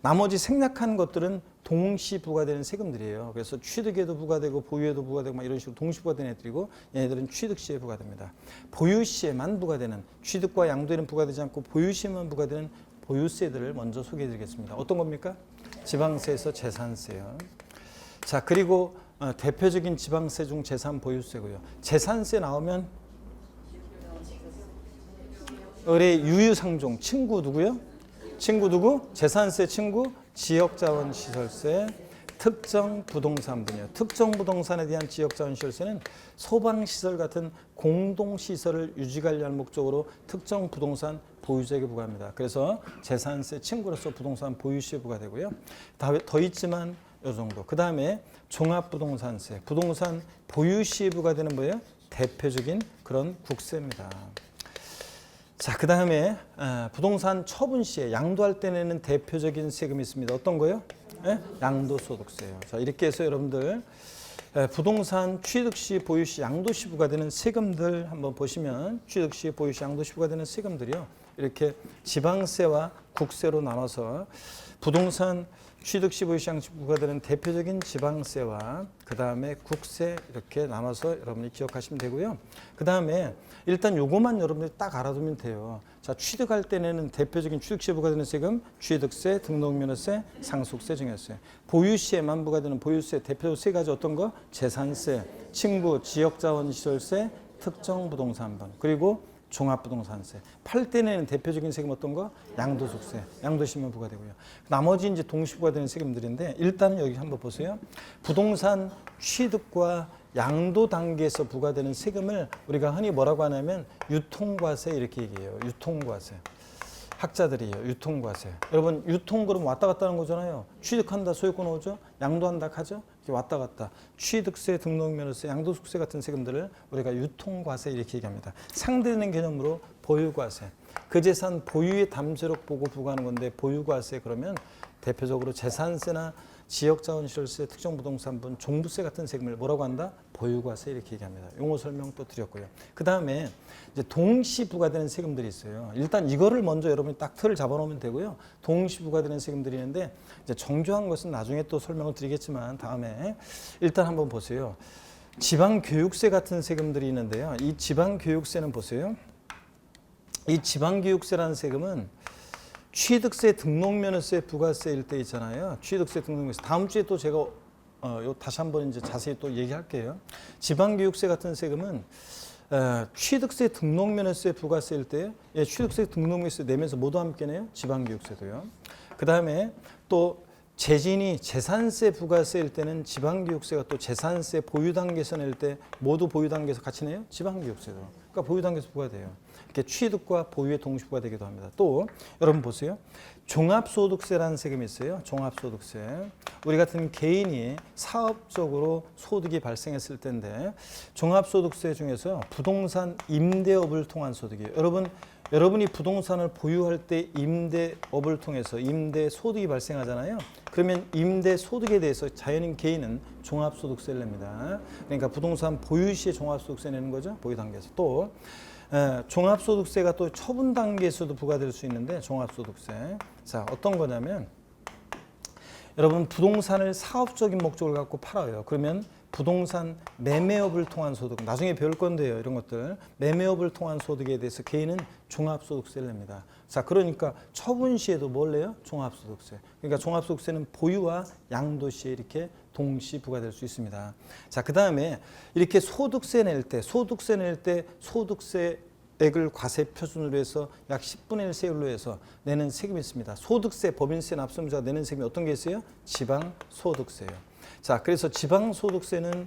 나머지 생략한 것들은 동시 부과되는 세금들이에요. 그래서 취득에도 부과되고 보유에도 부과되고 막 이런 식으로 동시 부과되는 애들이고 얘네들은 취득 시에 부과됩니다. 보유 시에만 부과되는 취득과 양도에는 부과되지 않고 보유 시에만 부과되는 보유세들을 먼저 소개해드리겠습니다. 어떤 겁니까? 지방세에서 재산세요. 자, 그리고 대표적인 지방세 중 재산보유세고요. 재산세 나오면 을의 유유상종 친구 누구요? 친구 누구? 재산세 친구 지역자원시설세 특정 부동산분이요. 특정 부동산에 대한 지역자원시설세는 소방시설 같은 공동시설을 유지관리하는 목적으로 특정 부동산 보유자에게 부과합니다. 그래서 재산세 친구로서 부동산 보유시에 부과되고요. 더 있지만 이 정도. 그 다음에 종합부동산세, 부동산 보유시에 부과되는 뭐예요? 대표적인 그런 국세입니다. 자, 그 다음에 부동산 처분 시에 양도할 때 내는 대표적인 세금이 있습니다. 어떤 거요? 양도소득세요. 자, 이렇게 해서 여러분들 부동산 취득 시, 보유 시, 양도 시 부과되는 세금들 한번 보시면 취득 시, 보유 시, 양도 시 부과되는 세금들이요. 이렇게 지방세와 국세로 나눠서 부동산 취득 시, 보유 시, 양도 시 부과되는 대표적인 지방세와 그 다음에 국세 이렇게 나눠서 여러분이 기억하시면 되고요. 그 다음에 일단 요것만 여러분들이 딱 알아두면 돼요. 자, 취득할 때 내는 대표적인 취득시에 부과되는 세금, 취득세, 등록면허세, 상속세, 증여세. 보유시에만 부과되는 보유세 대표 세 가지 어떤 거? 재산세, 친구, 지역자원시설세, 특정부동산분, 그리고 종합부동산세. 팔 때 내는 대표적인 세금 어떤 거? 양도소득세, 양도시면 부과되고요. 나머지 이제 동시 부과되는 세금들인데 일단은 여기 한번 보세요. 부동산 취득과 양도 단계에서 부과되는 세금을 우리가 흔히 뭐라고 하냐면 유통과세 이렇게 얘기해요. 유통과세. 학자들이에요. 유통과세. 여러분 유통 그러면 왔다 갔다 하는 거잖아요. 취득한다 소유권 오죠. 양도한다 하죠. 이렇게 왔다 갔다 취득세, 등록면허세, 양도소득세 같은 세금들을 우리가 유통과세 이렇게 얘기합니다. 상대되는 개념으로 보유과세. 그 재산 보유의 담보록 보고 부과하는 건데 보유과세 그러면 대표적으로 재산세나 지역자원시설세, 특정부동산분, 종부세 같은 세금을 뭐라고 한다? 보유과세 이렇게 얘기합니다. 용어 설명 또 드렸고요. 그 다음에 이제 동시 부과되는 세금들이 있어요. 일단 이거를 먼저 여러분이 딱 틀을 잡아놓으면 되고요. 동시 부과되는 세금들이 있는데 이제 정교한 것은 나중에 또 설명을 드리겠지만 다음에 일단 한번 보세요. 지방교육세 같은 세금들이 있는데요. 이 지방교육세는 보세요. 이 지방교육세라는 세금은 취득세, 등록면허세, 부가세일 때 있잖아요. 취득세, 등록면허세. 다음 주에 또 제가 다시 한번 이제 자세히 또 얘기할게요. 지방교육세 같은 세금은 취득세, 등록면허세, 부가세일 때 취득세, 등록면허세 내면서 모두 함께 내요. 지방교육세도요. 그 다음에 또 재진이 재산세, 부가세일 때는 지방교육세가 또 재산세 보유단계에서 낼 때 모두 보유단계에서 같이 내요. 지방교육세도. 그러니까 보유단계에서 부과돼요. 이렇게 취득과 보유의 동시부가 되기도 합니다. 또 여러분 보세요. 종합소득세라는 세금이 있어요. 종합소득세. 우리 같은 개인이 사업적으로 소득이 발생했을 때인데 종합소득세 중에서 부동산 임대업을 통한 소득이에요. 여러분이 부동산을 보유할 때 임대업을 통해서 임대소득이 발생하잖아요. 그러면 임대소득에 대해서 자연인 개인은 종합소득세를 냅니다. 그러니까 부동산 보유 시에 종합소득세 내는 거죠. 보유 단계에서. 또 종합소득세가 또 처분 단계에서도 부과될 수 있는데 종합소득세. 자, 어떤 거냐면 여러분 부동산을 사업적인 목적을 갖고 팔아요. 그러면 부동산 매매업을 통한 소득, 나중에 배울 건데요. 이런 것들. 매매업을 통한 소득에 대해서 개인은 종합소득세를 냅니다. 자, 그러니까 처분 시에도 뭘 내요? 종합소득세. 그러니까 종합소득세는 보유와 양도 시에 이렇게 동시 부과될 수 있습니다. 자, 그 다음에 이렇게 소득세 낼 때 소득세액을 과세 표준으로 해서 약 10분의 1 세율로 해서 내는 세금이 있습니다. 소득세, 법인세 납세자가 내는 세금이 어떤 게 있어요? 지방소득세예요. 자, 그래서 지방소득세는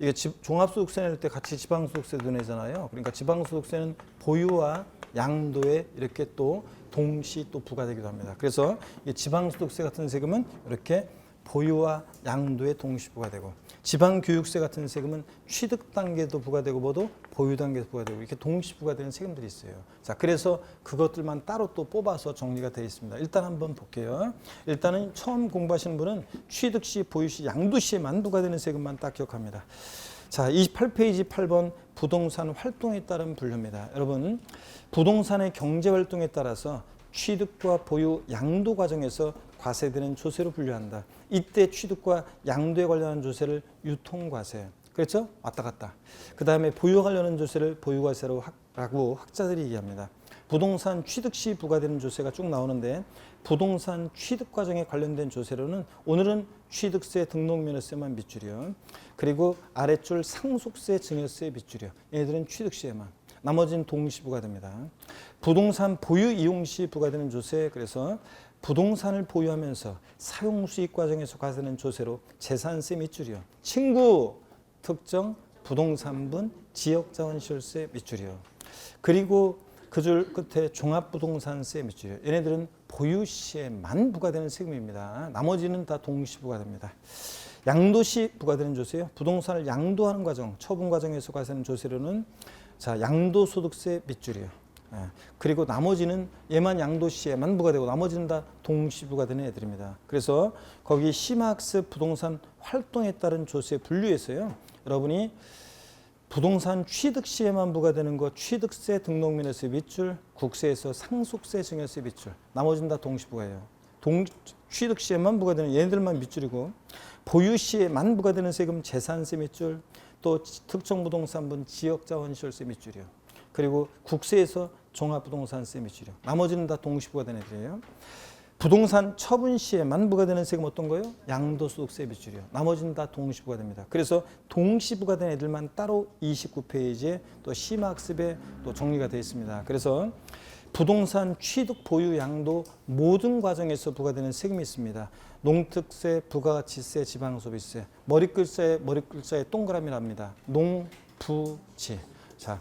이게 종합소득세 낼 때 같이 지방소득세도 내잖아요. 그러니까 지방소득세는 보유와 양도에 이렇게 또 동시 또 부과되기도 합니다. 그래서 이 지방소득세 같은 세금은 이렇게 보유와 양도에 동시 부과되고 지방교육세 같은 세금은 취득 단계도 부과되고 모두 보유 단계도 부과되고 이렇게 동시 부과되는 세금들이 있어요. 자, 그래서 그것들만 따로 또 뽑아서 정리가 되어 있습니다. 일단 한번 볼게요. 일단은 처음 공부하시는 분은 취득 시, 보유 시, 양도 시에만 부과되는 세금만 딱 기억합니다. 자, 28페이지 8번 부동산 활동에 따른 분류입니다. 여러분, 부동산의 경제 활동에 따라서 취득과 보유, 양도 과정에서 과세되는 조세로 분류한다. 이때 취득과 양도에 관련한 조세를 유통과세. 그렇죠? 왔다 갔다. 그 다음에 보유와 관련한 조세를 보유과세라고 학자들이 얘기합니다. 부동산 취득 시 부과되는 조세가 쭉 나오는데 부동산 취득 과정에 관련된 조세로는 오늘은 취득세, 등록면허세만 밑줄이요. 그리고 아랫줄 상속세, 증여세 밑줄이요. 얘네들은 취득 시에만. 나머지는 동시 부과됩니다. 부동산 보유 이용 시 부과되는 조세, 그래서 부동산을 보유하면서 사용 수익 과정에서 과세되는 조세로 재산세 밑줄이요. 친구 특정 부동산분 지역자원시설세 밑줄이요. 그리고 그 줄 끝에 종합부동산세 밑줄이요. 얘네들은 보유 시에만 부과되는 세금입니다. 나머지는 다 동시 부과됩니다. 양도시 부과되는 조세요. 부동산을 양도하는 과정, 처분 과정에서 과세하는 조세로는 자, 양도소득세 밑줄이요. 그리고 나머지는 얘만 양도시에만 부과되고 나머지는 다 동시 부과되는 애들입니다. 그래서 거기 심학습 부동산 활동에 따른 조세 분류에서요. 여러분이 부동산 취득 시에만 부과되는 거 취득세, 등록면허세 밑줄, 국세에서 상속세, 증여세 밑줄. 나머지는 다 동시 부과예요. 취득 시에만 부과되는 얘네들만 밑줄이고 보유 시에만 부과되는 세금 재산세 밑줄, 또 특정부동산분 지역자원시설세 밑줄이요. 그리고 국세에서 종합부동산세 밑줄이요. 나머지는 다 동시 부과되는 애들이에요. 부동산 처분 시에만 부과되는 세금 어떤 거예요? 양도소득세 밑줄이요. 나머지는 다 동시 부과됩니다. 그래서 동시 부과된 애들만 따로 29페이지에 또 심학습에 또 정리가 되어 있습니다. 그래서 부동산 취득, 보유, 양도 모든 과정에서 부과되는 세금이 있습니다. 농특세, 부가가치세, 지방소비세. 머리글자에 동그라미랍니다. 농부지. 자,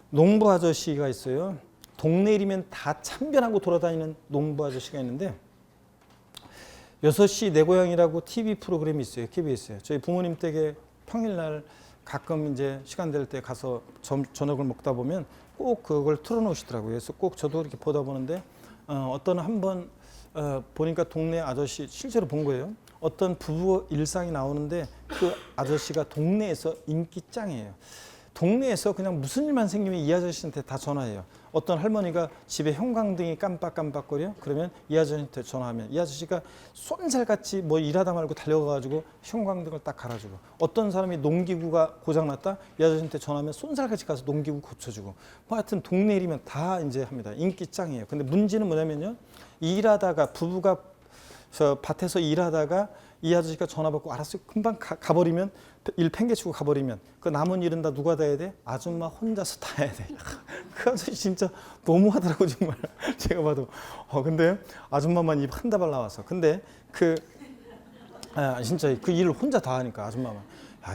농부 아저씨가 있어요. 동네 일이면 다 참견하고 돌아다니는 농부 아저씨가 있는데 6시 내 고향이라고 TV 프로그램이 있어요. KBS에. 저희 부모님 댁에 평일날 가끔 이제 시간 될 때 가서 저녁을 먹다 보면 꼭 그걸 틀어놓으시더라고요. 그래서 꼭 저도 이렇게 보다 보는데 어떤 한번 보니까 동네 아저씨 실제로 본 거예요. 어떤 부부 일상이 나오는데 그 아저씨가 동네에서 인기 짱이에요. 동네에서 그냥 무슨 일만 생기면 이 아저씨한테 다 전화해요. 어떤 할머니가 집에 형광등이 깜빡깜빡거려? 그러면 이 아저씨한테 전화하면 이 아저씨가 쏜살같이 뭐 일하다 말고 달려가가지고 형광등을 딱 갈아주고, 어떤 사람이 농기구가 고장났다? 이 아저씨한테 전화하면 쏜살같이 가서 농기구 고쳐주고, 뭐 하여튼 동네 일이면 다 이제 합니다. 인기 짱이에요. 근데 문제는 뭐냐면요, 일하다가 부부가 저 밭에서 일하다가 이 아저씨가 전화 받고 알았어요. 금방 가버리면, 일 팽개치고 가버리면 그 남은 일은 다 누가 다 해야 돼? 아줌마 혼자서 다 해야 돼. 그 아저씨 진짜 너무하더라고 정말. 제가 봐도. 근데 아줌마만 입 한 다발 나와서. 근데 진짜 그 일을 혼자 다 하니까 아줌마만.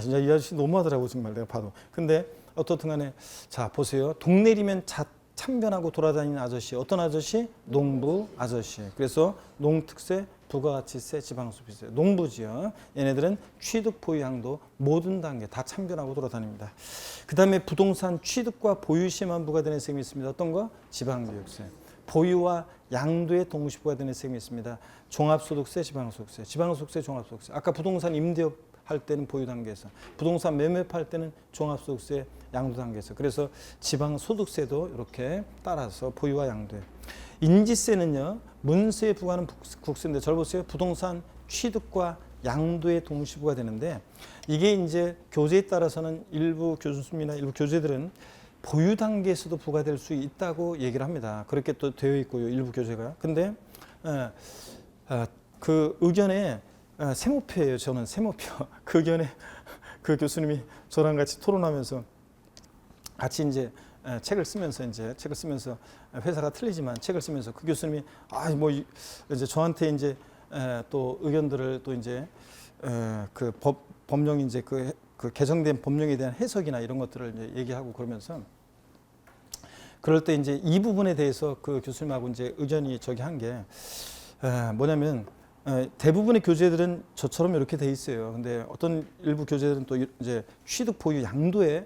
진짜 이 아저씨 너무하더라고 정말 내가 봐도. 근데 어떻든 간에 자 보세요. 동네리면 참변하고 돌아다니는 아저씨. 어떤 아저씨? 농부 아저씨. 그래서 농특세, 부가가치세, 지방소비세, 농부지요. 얘네들은 취득, 보유, 양도 모든 단계 다 참변하고 돌아다닙니다. 그 다음에 부동산 취득과 보유 시에만 부과되는 세금이 있습니다. 어떤 거? 지방교육세. 보유와 양도에 동시 부과되는 세금이 있습니다. 종합소득세, 지방소득세, 지방소득세, 종합소득세. 아까 부동산 임대업 할 때는 보유 단계에서, 부동산 매매할 때는 종합소득세, 양도 단계에서. 그래서 지방소득세도 이렇게 따라서 보유와 양도에. 인지세는요, 문세에 부과하는 국세인데, 잘 보세요. 부동산 취득과 양도에 동시 부과되는데, 이게 이제 교재에 따라서는 일부 교수님이나 일부 교재들은 보유 단계에서도 부과될 수 있다고 얘기를 합니다. 그렇게 또 되어 있고요, 일부 교재가. 근데 그 의견에 세모표예요. 저는 세모표. 그 의견에 그 교수님이 저랑 같이 토론하면서 같이 이제 책을 쓰면서 회사가 틀리지만 책을 쓰면서 그 교수님이 뭐 이제 저한테 이제 또 의견들을 또 이제 그 법령 이제 그 개정된 법령에 대한 해석이나 이런 것들을 이제 얘기하고 그러면서, 그럴 때 이제 이 부분에 대해서 그 교수님하고 이제 의견이 한 게 뭐냐면, 대부분의 교재들은 저처럼 이렇게 돼 있어요. 근데 어떤 일부 교재들은 또 이제 취득, 보유, 양도에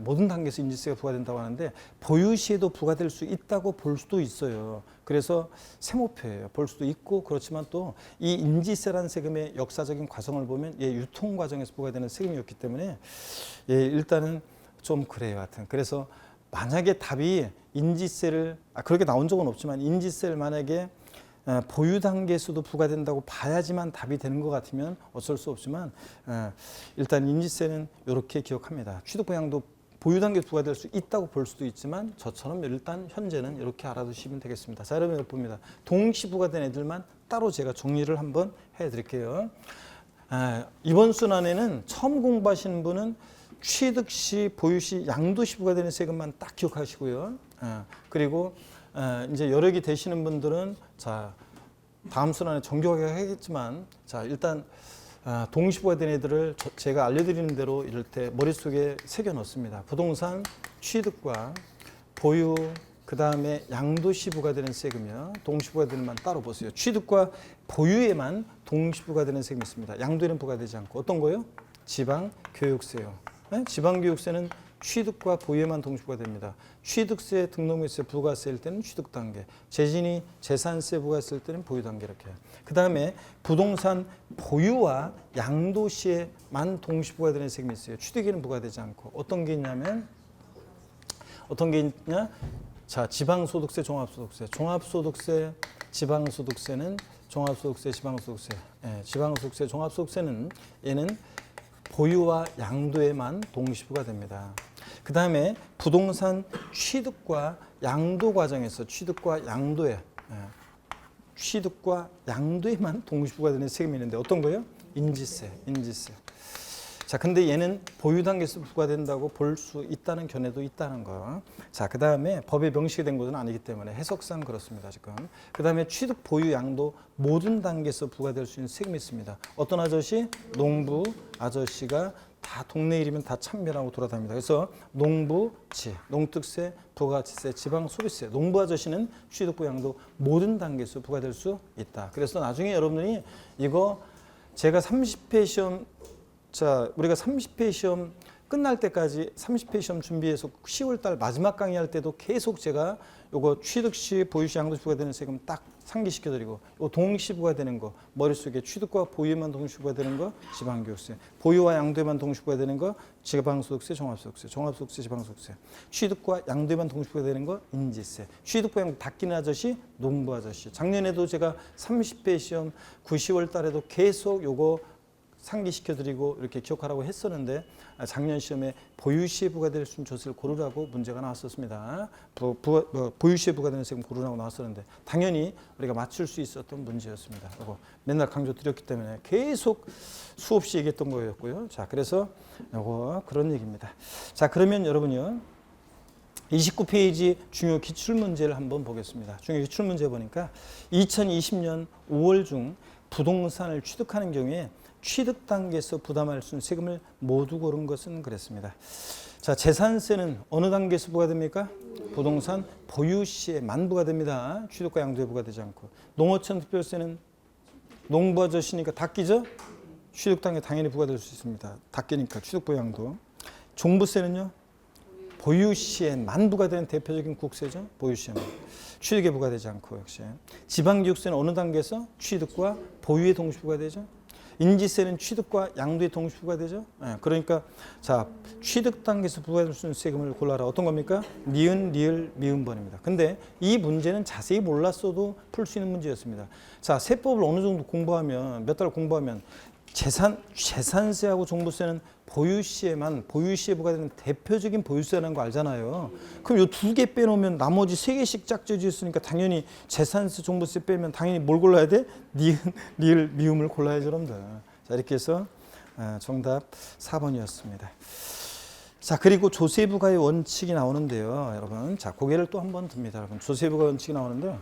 모든 단계에서 인지세가 부과된다고 하는데, 보유 시에도 부과될 수 있다고 볼 수도 있어요. 그래서 세모표예요. 볼 수도 있고, 그렇지만 또 이 인지세라는 세금의 역사적인 과정을 보면 유통 과정에서 부과되는 세금이었기 때문에 일단은 좀 그래요. 하여튼 그래서 만약에 답이 인지세를 그렇게 나온 적은 없지만, 인지세를 만약에 보유 단계에서도 부과된다고 봐야지만 답이 되는 것 같으면 어쩔 수 없지만, 일단 인지세는 이렇게 기억합니다. 취득, 양도 보유 단계에 부과될 수 있다고 볼 수도 있지만, 저처럼 일단 현재는 이렇게 알아두시면 되겠습니다. 자, 여러분 봅니다. 동시 부과된 애들만 따로 제가 정리를 한번 해드릴게요. 이번 순환에는 처음 공부하시는 분은 취득 시, 보유 시, 양도 시 부과되는 세금만 딱 기억하시고요. 그리고 이제 여력이 되시는 분들은 자 다음 순환에 정교하게 하겠지만, 자 일단 동시 부과된 애들을 제가 알려드리는 대로 이럴 때 머릿속에 새겨 넣습니다. 부동산 취득과 보유, 그 다음에 양도 시 부과되는 세금이요. 동시 부과되는 만 따로 보세요. 취득과 보유에만 동시 부과되는 세금이 있습니다. 양도에는 부과되지 않고. 어떤 거요? 지방교육세요. 지방교육세는 취득과 보유에만 동시 부과됩니다. 취득세, 등록물세, 부가세일 때는 취득 단계, 재진이 재산세 부과했을 때는 보유 단계 이렇게. 그 다음에 부동산 보유와 양도 시에만 동시 부과되는 세금이 있어요. 취득에는 부과되지 않고. 어떤 게 있냐? 자, 지방소득세, 종합소득세, 지방소득세는 종합소득세, 지방소득세. 지방소득세, 종합소득세는 얘는 보유와 양도에만 동시 부과됩니다. 그 다음에 부동산 취득과 양도 과정에서 취득과 양도에만 동시 부과되는 세금이 있는데, 어떤 거예요? 인지세. 자, 근데 얘는 보유 단계에서 부과된다고 볼 수 있다는 견해도 있다는 거. 자, 그 다음에 법에 명시가 된 것은 아니기 때문에 해석상 그렇습니다, 지금. 그 다음에 취득, 보유, 양도 모든 단계에서 부과될 수 있는 세금이 있습니다. 어떤 아저씨? 농부 아저씨가 다 동네 이름은 다 참변하고 돌아다닙니다. 그래서 농부지, 농특세, 부가가치세, 지방소비세, 농부 아저씨는 취득부 양도 모든 단계에서 부과될 수 있다. 그래서 나중에 여러분들이 이거 제가 30회 시험, 자 우리가 30회 시험 끝날 때까지 30회 시험 준비해서 10월 달 마지막 강의할 때도 계속 제가 요거 취득시, 보유시, 양도시 부과되는 세금 딱 상기시켜드리고 요 동시 부과되는 거 머릿속에 취득과 보유에만 동시 부과되는 거 지방교육세, 보유와 양도에만 동시 부과되는 거 지방소득세, 종합소득세, 종합소득세, 지방소득세, 취득과 양도에만 동시 부과되는 거 인지세, 취득부 양도 닦이는 아저씨, 농부 아저씨. 작년에도 제가 30회 시험 9, 10월 달에도 계속 요거 상기시켜드리고 이렇게 기억하라고 했었는데 작년 시험에 보유시에 부과될 순조세를 고르라고 문제가 나왔었습니다. 보유시에 부과되는 세금 고르라고 나왔었는데 당연히 우리가 맞출 수 있었던 문제였습니다. 이거 맨날 강조드렸기 때문에 계속 수없이 얘기했던 거였고요. 자, 그래서 이거 그런 얘기입니다. 자, 그러면 여러분요. 29페이지 중요 기출문제를 한번 보겠습니다. 중요 기출문제 보니까 2020년 5월 중 부동산을 취득하는 경우에 취득 단계에서 부담할 수 있는 세금을 모두 고른 것은 그랬습니다. 자, 재산세는 어느 단계에서 부과됩니까? 부동산 보유 시에만 부과됩니다. 취득과 양도에 부과되지 않고. 농어촌 특별세는 농부 아저씨니까 닦이죠? 취득 단계 당연히 부과될 수 있습니다. 닦이니까 취득 양도. 종부세는요? 보유 시에만 부과되는 대표적인 국세죠. 보유 시에만. 취득에 부과되지 않고 역시. 지방교육세는 어느 단계에서 취득과 보유에 동시 부과되죠? 인지세는 취득과 양도에 동시 부과되죠. 그러니까 자 취득 단계에서 부과될 수 있는 세금을 골라라. 어떤 겁니까? 니은, 리을, 미음번입니다. 근데 이 문제는 자세히 몰랐어도 풀 수 있는 문제였습니다. 자 세법을 어느 정도 공부하면 몇 달 공부하면 재산세하고 종부세는 보유시에 부과되는 대표적인 보유세라는 거 알잖아요. 그럼 이 두 개 빼놓으면 나머지 세 개씩 짝져져 있으니까 당연히 재산세, 종부세 빼면 당연히 뭘 골라야 돼? 니은, 리을, 미음을 골라야죠, 여러분들. 자, 이렇게 해서 정답 4번이었습니다. 자, 그리고 조세부과의 원칙이 나오는데요, 여러분. 자, 고개를 또 한 번 듭니다, 여러분. 조세부과 원칙이 나오는데요.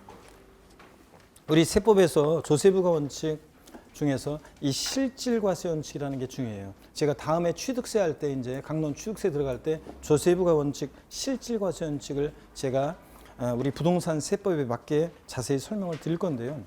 우리 세법에서 조세부과 원칙 중에서 이 실질과세 원칙이라는 게 중요해요. 제가 다음에 취득세 할 때 이제 강론 취득세 들어갈 때 조세부과 원칙, 실질과세 원칙을 제가 우리 부동산 세법에 맞게 자세히 설명을 드릴 건데요.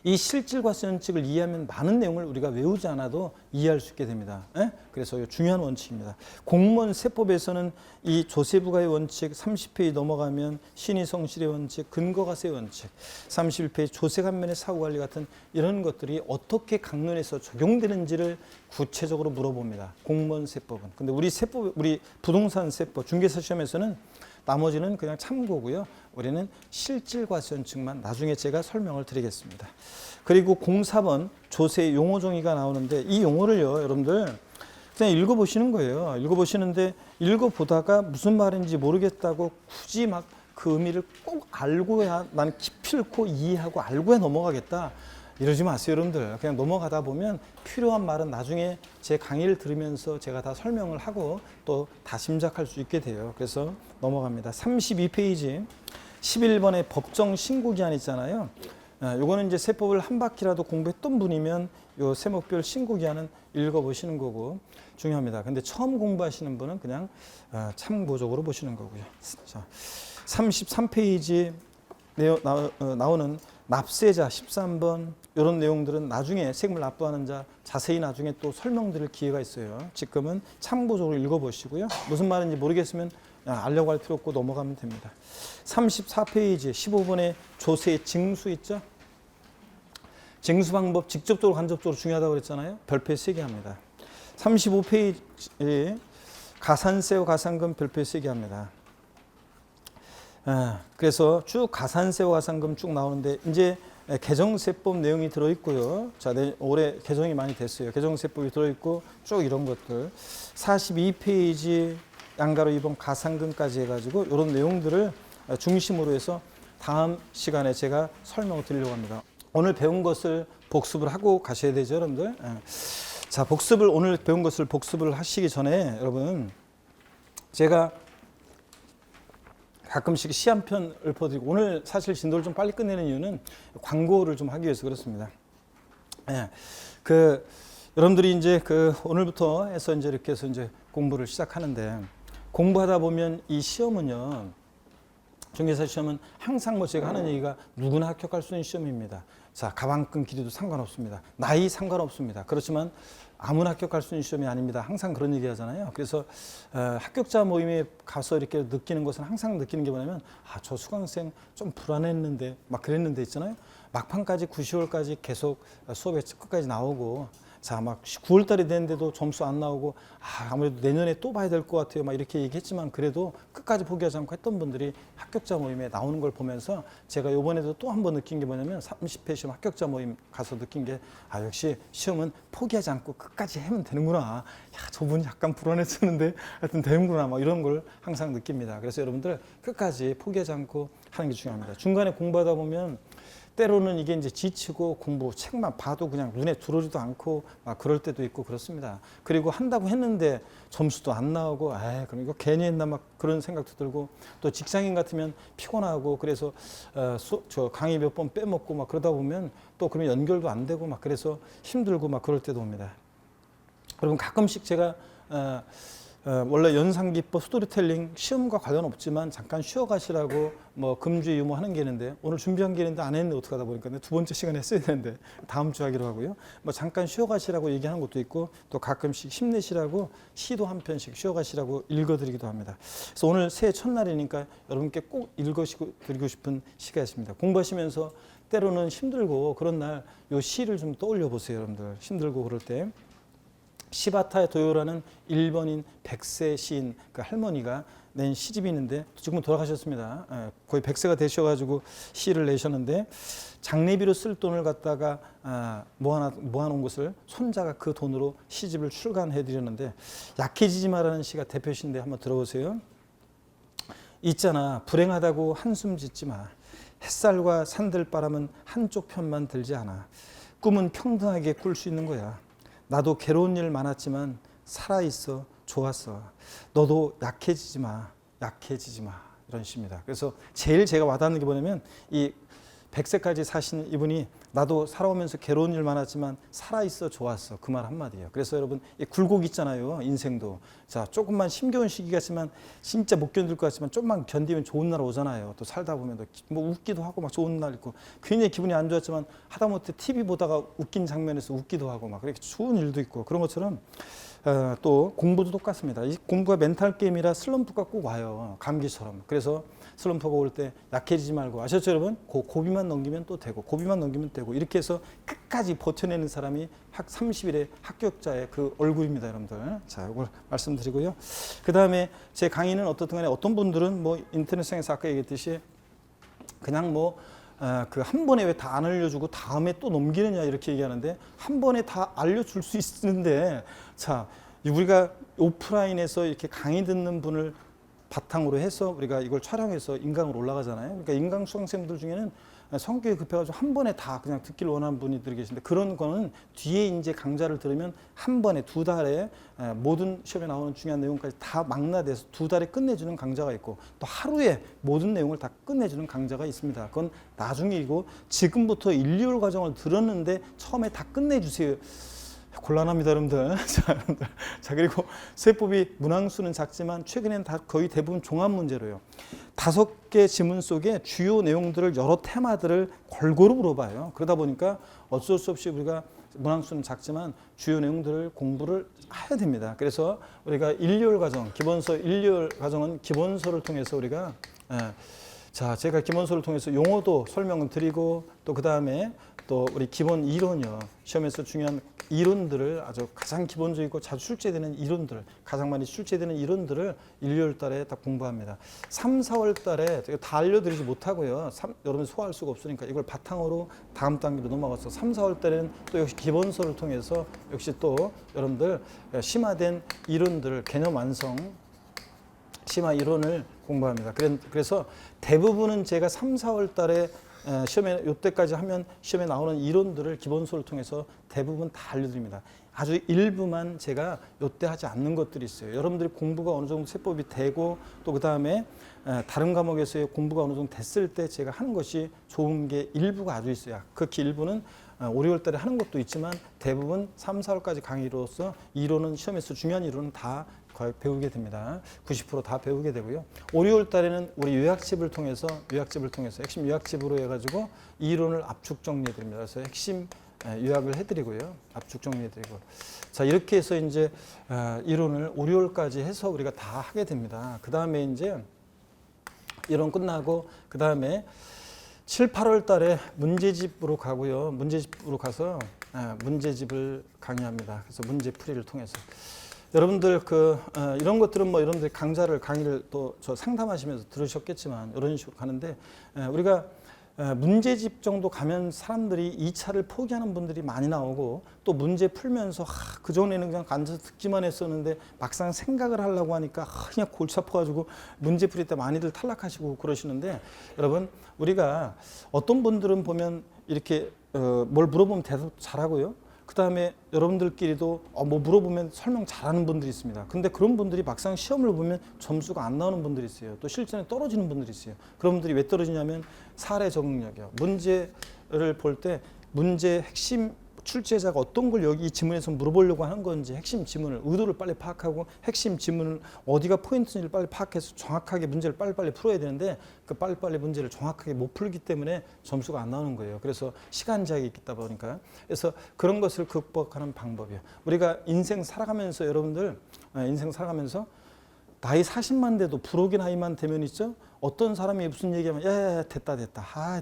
이 실질과세 원칙을 이해하면 많은 내용을 우리가 외우지 않아도 이해할 수 있게 됩니다. 그래서 중요한 원칙입니다. 공무원 세법에서는 이 조세부과의 원칙 30페이지 넘어가면 신의성실의 원칙, 근거과세 원칙, 31페이지 조세간면의 사후관리 같은 이런 것들이 어떻게 강론에서 적용되는지를 구체적으로 물어봅니다. 공무원 세법은. 근데 우리 부동산 세법 중개사 시험에서는 나머지는 그냥 참고고요. 우리는 실질과세 원칙만 나중에 제가 설명을 드리겠습니다. 그리고 04번 조세 용어 정의가 나오는데 이 용어를요, 여러분들 그냥 읽어보시는 거예요. 읽어보시는데 읽어보다가 무슨 말인지 모르겠다고 굳이 막 그 의미를 꼭 알고야 난 기필코 이해하고 알고야 넘어가겠다. 이러지 마세요, 여러분들. 그냥 넘어가다 보면 필요한 말은 나중에 제 강의를 들으면서 제가 다 설명을 하고 또 다 짐작할 수 있게 돼요. 그래서 넘어갑니다. 32페이지 11번의 법정 신고 기한 있잖아요. 요거는 이제 세법을 한 바퀴라도 공부했던 분이면 요 세목별 신고 기한은 읽어보시는 거고 중요합니다. 근데 처음 공부하시는 분은 그냥 참고적으로 보시는 거고요. 자, 33페이지 나오는 납세자 13번 이런 내용들은 나중에 세금을 납부하는 자 자세히 나중에 또 설명드릴 기회가 있어요. 지금은 참고적으로 읽어보시고요. 무슨 말인지 모르겠으면 알려고 할 필요 없고 넘어가면 됩니다. 34페이지 15번에 조세 징수 있죠? 징수 방법 직접적으로 간접적으로 중요하다고 그랬잖아요. 별표에 3개 합니다. 35페이지에 가산세와 가산금 별표에 3개 합니다. 그래서 쭉 가산세와 가산금 쭉 나오는데 이제 개정세법 내용이 들어있고요. 자, 올해 개정이 많이 됐어요. 개정세법이 들어있고 쭉 이런 것들 42페이지 양가로 2번 가산금까지 해가지고 이런 내용들을 중심으로 해서 다음 시간에 제가 설명을 드리려고 합니다. 오늘 배운 것을 복습을 하고 가셔야 되죠, 여러분들. 자, 오늘 배운 것을 복습을 하시기 전에 여러분 제가 가끔씩 시 한 편 읊어드리고 오늘 사실 진도를 좀 빨리 끝내는 이유는 광고를 좀 하기 위해서 그렇습니다. 여러분들이 이제 오늘부터 해서 이제 이렇게 해서 이제 공부를 시작하는데, 공부하다 보면 이 시험은요, 중개사 시험은 항상 뭐 제가 하는 얘기가 누구나 합격할 수 있는 시험입니다. 자, 가방끈 길이도 상관없습니다. 나이 상관없습니다. 그렇지만 아무나 합격할 수 있는 시험이 아닙니다. 항상 그런 얘기 하잖아요. 그래서 합격자 모임에 가서 이렇게 느끼는 것은, 항상 느끼는 게 뭐냐면, 저 수강생 좀 불안했는데 막 그랬는데 있잖아요. 막판까지 9, 10월까지 계속 수업에 끝까지 나오고, 자, 막 9월 달이 됐는데도 점수 안 나오고, 아무래도 내년에 또 봐야 될 것 같아요. 막 이렇게 얘기했지만 그래도 끝까지 포기하지 않고 했던 분들이 합격자 모임에 나오는 걸 보면서, 제가 이번에도 또 한 번 느낀 게 뭐냐면, 30회 시험 합격자 모임 가서 느낀 게, 역시 시험은 포기하지 않고 끝까지 하면 되는구나. 저분이 약간 불안했었는데 하여튼 되는구나. 막 이런 걸 항상 느낍니다. 그래서 여러분들 끝까지 포기하지 않고 하는 게 중요합니다. 중간에 공부하다 보면 때로는 이게 이제 지치고 공부 책만 봐도 그냥 눈에 들어오지도 않고 막 그럴 때도 있고 그렇습니다. 그리고 한다고 했는데 점수도 안 나오고, 그럼 이거 괜히 했나 막 그런 생각도 들고, 또 직장인 같으면 피곤하고, 그래서 저 강의 몇 번 빼먹고 막 그러다 보면 또 그러면 연결도 안 되고 막 그래서 힘들고 막 그럴 때도 옵니다. 여러분, 가끔씩 제가 원래 연상기법 스토리텔링 시험과 관련 없지만 잠깐 쉬어가시라고 뭐 금주의 유무 하는 게 있는데, 오늘 준비한 게 있는데 안 했는데 어떡하다 보니까 두 번째 시간에 했어야 되는데 다음 주 하기로 하고요. 뭐 잠깐 쉬어가시라고 얘기하는 것도 있고, 또 가끔씩 힘내시라고 시도 한 편씩 쉬어가시라고 읽어드리기도 합니다. 그래서 오늘 새해 첫날이니까 여러분께 꼭 읽어드리고 싶은 시가 있습니다. 공부하시면서 때로는 힘들고 그런 날 요 시를 좀 떠올려 보세요. 여러분들 힘들고 그럴 때 시바타 도요라는 일본인 100세 시인 그 할머니가 낸 시집이 있는데, 지금은 돌아가셨습니다. 거의 100세가 되셔가지고 시를 내셨는데, 장례비로 쓸 돈을 갖다가 모아놓은 것을 손자가 그 돈으로 시집을 출간해 드렸는데, 약해지지 마라는 시가 대표시인데 한번 들어보세요. 있잖아, 불행하다고 한숨 짓지 마. 햇살과 산들바람은 한쪽 편만 들지 않아. 꿈은 평등하게 꿀 수 있는 거야. 나도 괴로운 일 많았지만 살아있어 좋았어. 너도 약해지지 마. 약해지지 마. 이런 시입니다. 그래서 제일 제가 와닿는 게 뭐냐면, 이 100세까지 사신 이분이 나도 살아오면서 괴로운 일 많았지만 살아있어 좋았어. 그 말 한마디예요. 그래서 여러분, 이 굴곡 있잖아요. 인생도. 자, 조금만 힘겨운 시기 같지만, 진짜 못 견딜 것 같지만 좀만 견디면 좋은 날 오잖아요. 또 살다 보면 뭐 웃기도 하고 막 좋은 날 있고, 굉장히 기분이 안 좋았지만 하다못해 TV 보다가 웃긴 장면에서 웃기도 하고 막 그렇게 좋은 일도 있고, 그런 것처럼 또 공부도 똑같습니다. 이 공부가 멘탈 게임이라 슬럼프가 꼭 와요. 감기처럼. 그래서 슬럼프가 올 때 약해지지 말고, 아셨죠 여러분? 고비만 넘기면 또 되고, 고비만 넘기면 되고, 이렇게 해서 끝까지 버텨내는 사람이 30일의 합격자의 그 얼굴입니다, 여러분들. 자, 이걸 말씀드리고요. 그 다음에 제 강의는 어떻든 간에 어떤 분들은 뭐 인터넷상에서 아까 얘기했듯이 그냥 뭐 그 한 번에 왜 다 안 알려주고 다음에 또 넘기느냐 이렇게 얘기하는데, 한 번에 다 알려줄 수 있는데, 자, 우리가 오프라인에서 이렇게 강의 듣는 분을 바탕으로 해서 우리가 이걸 촬영해서 인강으로 올라가잖아요. 그러니까 인강 수강생들 중에는 성격이 급해가지고 한 번에 다 그냥 듣기를 원하는 분들이 계신데, 그런 거는 뒤에 이제 강좌를 들으면 한 번에 2달에 모든 시험에 나오는 중요한 내용까지 다 망라돼서 2달에 끝내주는 강좌가 있고, 또 하루에 모든 내용을 다 끝내주는 강좌가 있습니다. 그건 나중이고, 지금부터 1, 2월 과정을 들었는데 처음에 다 끝내주세요. 곤란합니다, 여러분들. 자, 그리고 세법이 문항수는 작지만 최근에는 다 거의 대부분 종합 문제로요. 5개 지문 속에 주요 내용들을, 여러 테마들을 골고루 물어봐요. 그러다 보니까 어쩔 수 없이 우리가 문항수는 작지만 주요 내용들을 공부를 해야 됩니다. 그래서 우리가 1, 2월 과정, 기본서 1, 2월 과정은 기본서를 통해서 우리가 자, 제가 기본서를 통해서 용어도 설명을 드리고, 또 그 다음에 또 우리 기본 이론이요. 시험에서 중요한 이론들을, 아주 가장 기본적이고 자주 출제되는 이론들, 가장 많이 출제되는 이론들을 1, 2월 달에 다 공부합니다. 3, 4월 달에 다 알려드리지 못하고요. 여러분 소화할 수가 없으니까 이걸 바탕으로 다음 단계로 넘어가서 3, 4월 달에는 또 역시 기본서를 통해서 역시 또 여러분들 심화된 이론들을, 개념 완성, 심화 이론을 공부합니다. 그래서 대부분은 제가 3, 4월 달에 시험에 이때까지 하면 시험에 나오는 이론들을 기본서를 통해서 대부분 다 알려드립니다. 아주 일부만 제가 이때 하지 않는 것들이 있어요. 여러분들이 공부가 어느 정도 세법이 되고, 또 그 다음에 다른 과목에서의 공부가 어느 정도 됐을 때 제가 하는 것이 좋은 게 일부가 아주 있어요. 극히 일부는 5, 6월 달에 하는 것도 있지만 대부분 3, 4월까지 강의로서 이론은 시험에서 중요한 이론은 다 거의 배우게 됩니다. 90% 다 배우게 되고요. 5, 6월 달에는 우리 요약집을 통해서 핵심 요약집으로 해가지고 이론을 압축 정리해 드립니다. 그래서 핵심 요약을 해드리고요. 압축 정리해드리고. 자, 이렇게 해서 이제 이론을 5, 6월까지 해서 우리가 다 하게 됩니다. 그 다음에 이제 이론 끝나고 그 다음에 7, 8월 달에 문제집으로 가고요. 문제집으로 가서 문제집을 강의합니다. 그래서 문제풀이를 통해서. 여러분들 이런 것들은 뭐 여러분들 강의를 또 저 상담하시면서 들으셨겠지만 이런 식으로 가는데 우리가 문제집 정도 가면 사람들이 2차를 포기하는 분들이 많이 나오고 또 문제 풀면서 그전에는 그냥 앉아서 듣기만 했었는데 막상 생각을 하려고 하니까 그냥 골치 아파가지고 문제 풀이 때 많이들 탈락하시고 그러시는데 여러분 우리가 어떤 분들은 보면 이렇게 뭘 물어보면 대답 잘하고요. 그 다음에 여러분들끼리도 뭐 물어보면 설명 잘하는 분들이 있습니다. 근데 그런 분들이 막상 시험을 보면 점수가 안 나오는 분들이 있어요. 또 실전에 떨어지는 분들이 있어요. 그런 분들이 왜 떨어지냐면 사례 적응력이요. 문제를 볼 때 문제 핵심 출제자가 어떤 걸 여기 이 지문에서 물어보려고 하는 건지 핵심 지문을 의도를 빨리 파악하고 핵심 지문을 어디가 포인트인지를 빨리 파악해서 정확하게 문제를 빨리빨리 풀어야 되는데 그 빨리빨리 문제를 정확하게 못 풀기 때문에 점수가 안 나오는 거예요. 그래서 시간 제약이 있다 보니까 그래서 그런 것을 극복하는 방법이에요. 우리가 인생 살아가면서 여러분들 인생 살아가면서 나이 40만 돼도 부록의 나이만 되면 있죠. 어떤 사람이 무슨 얘기하면 야 됐다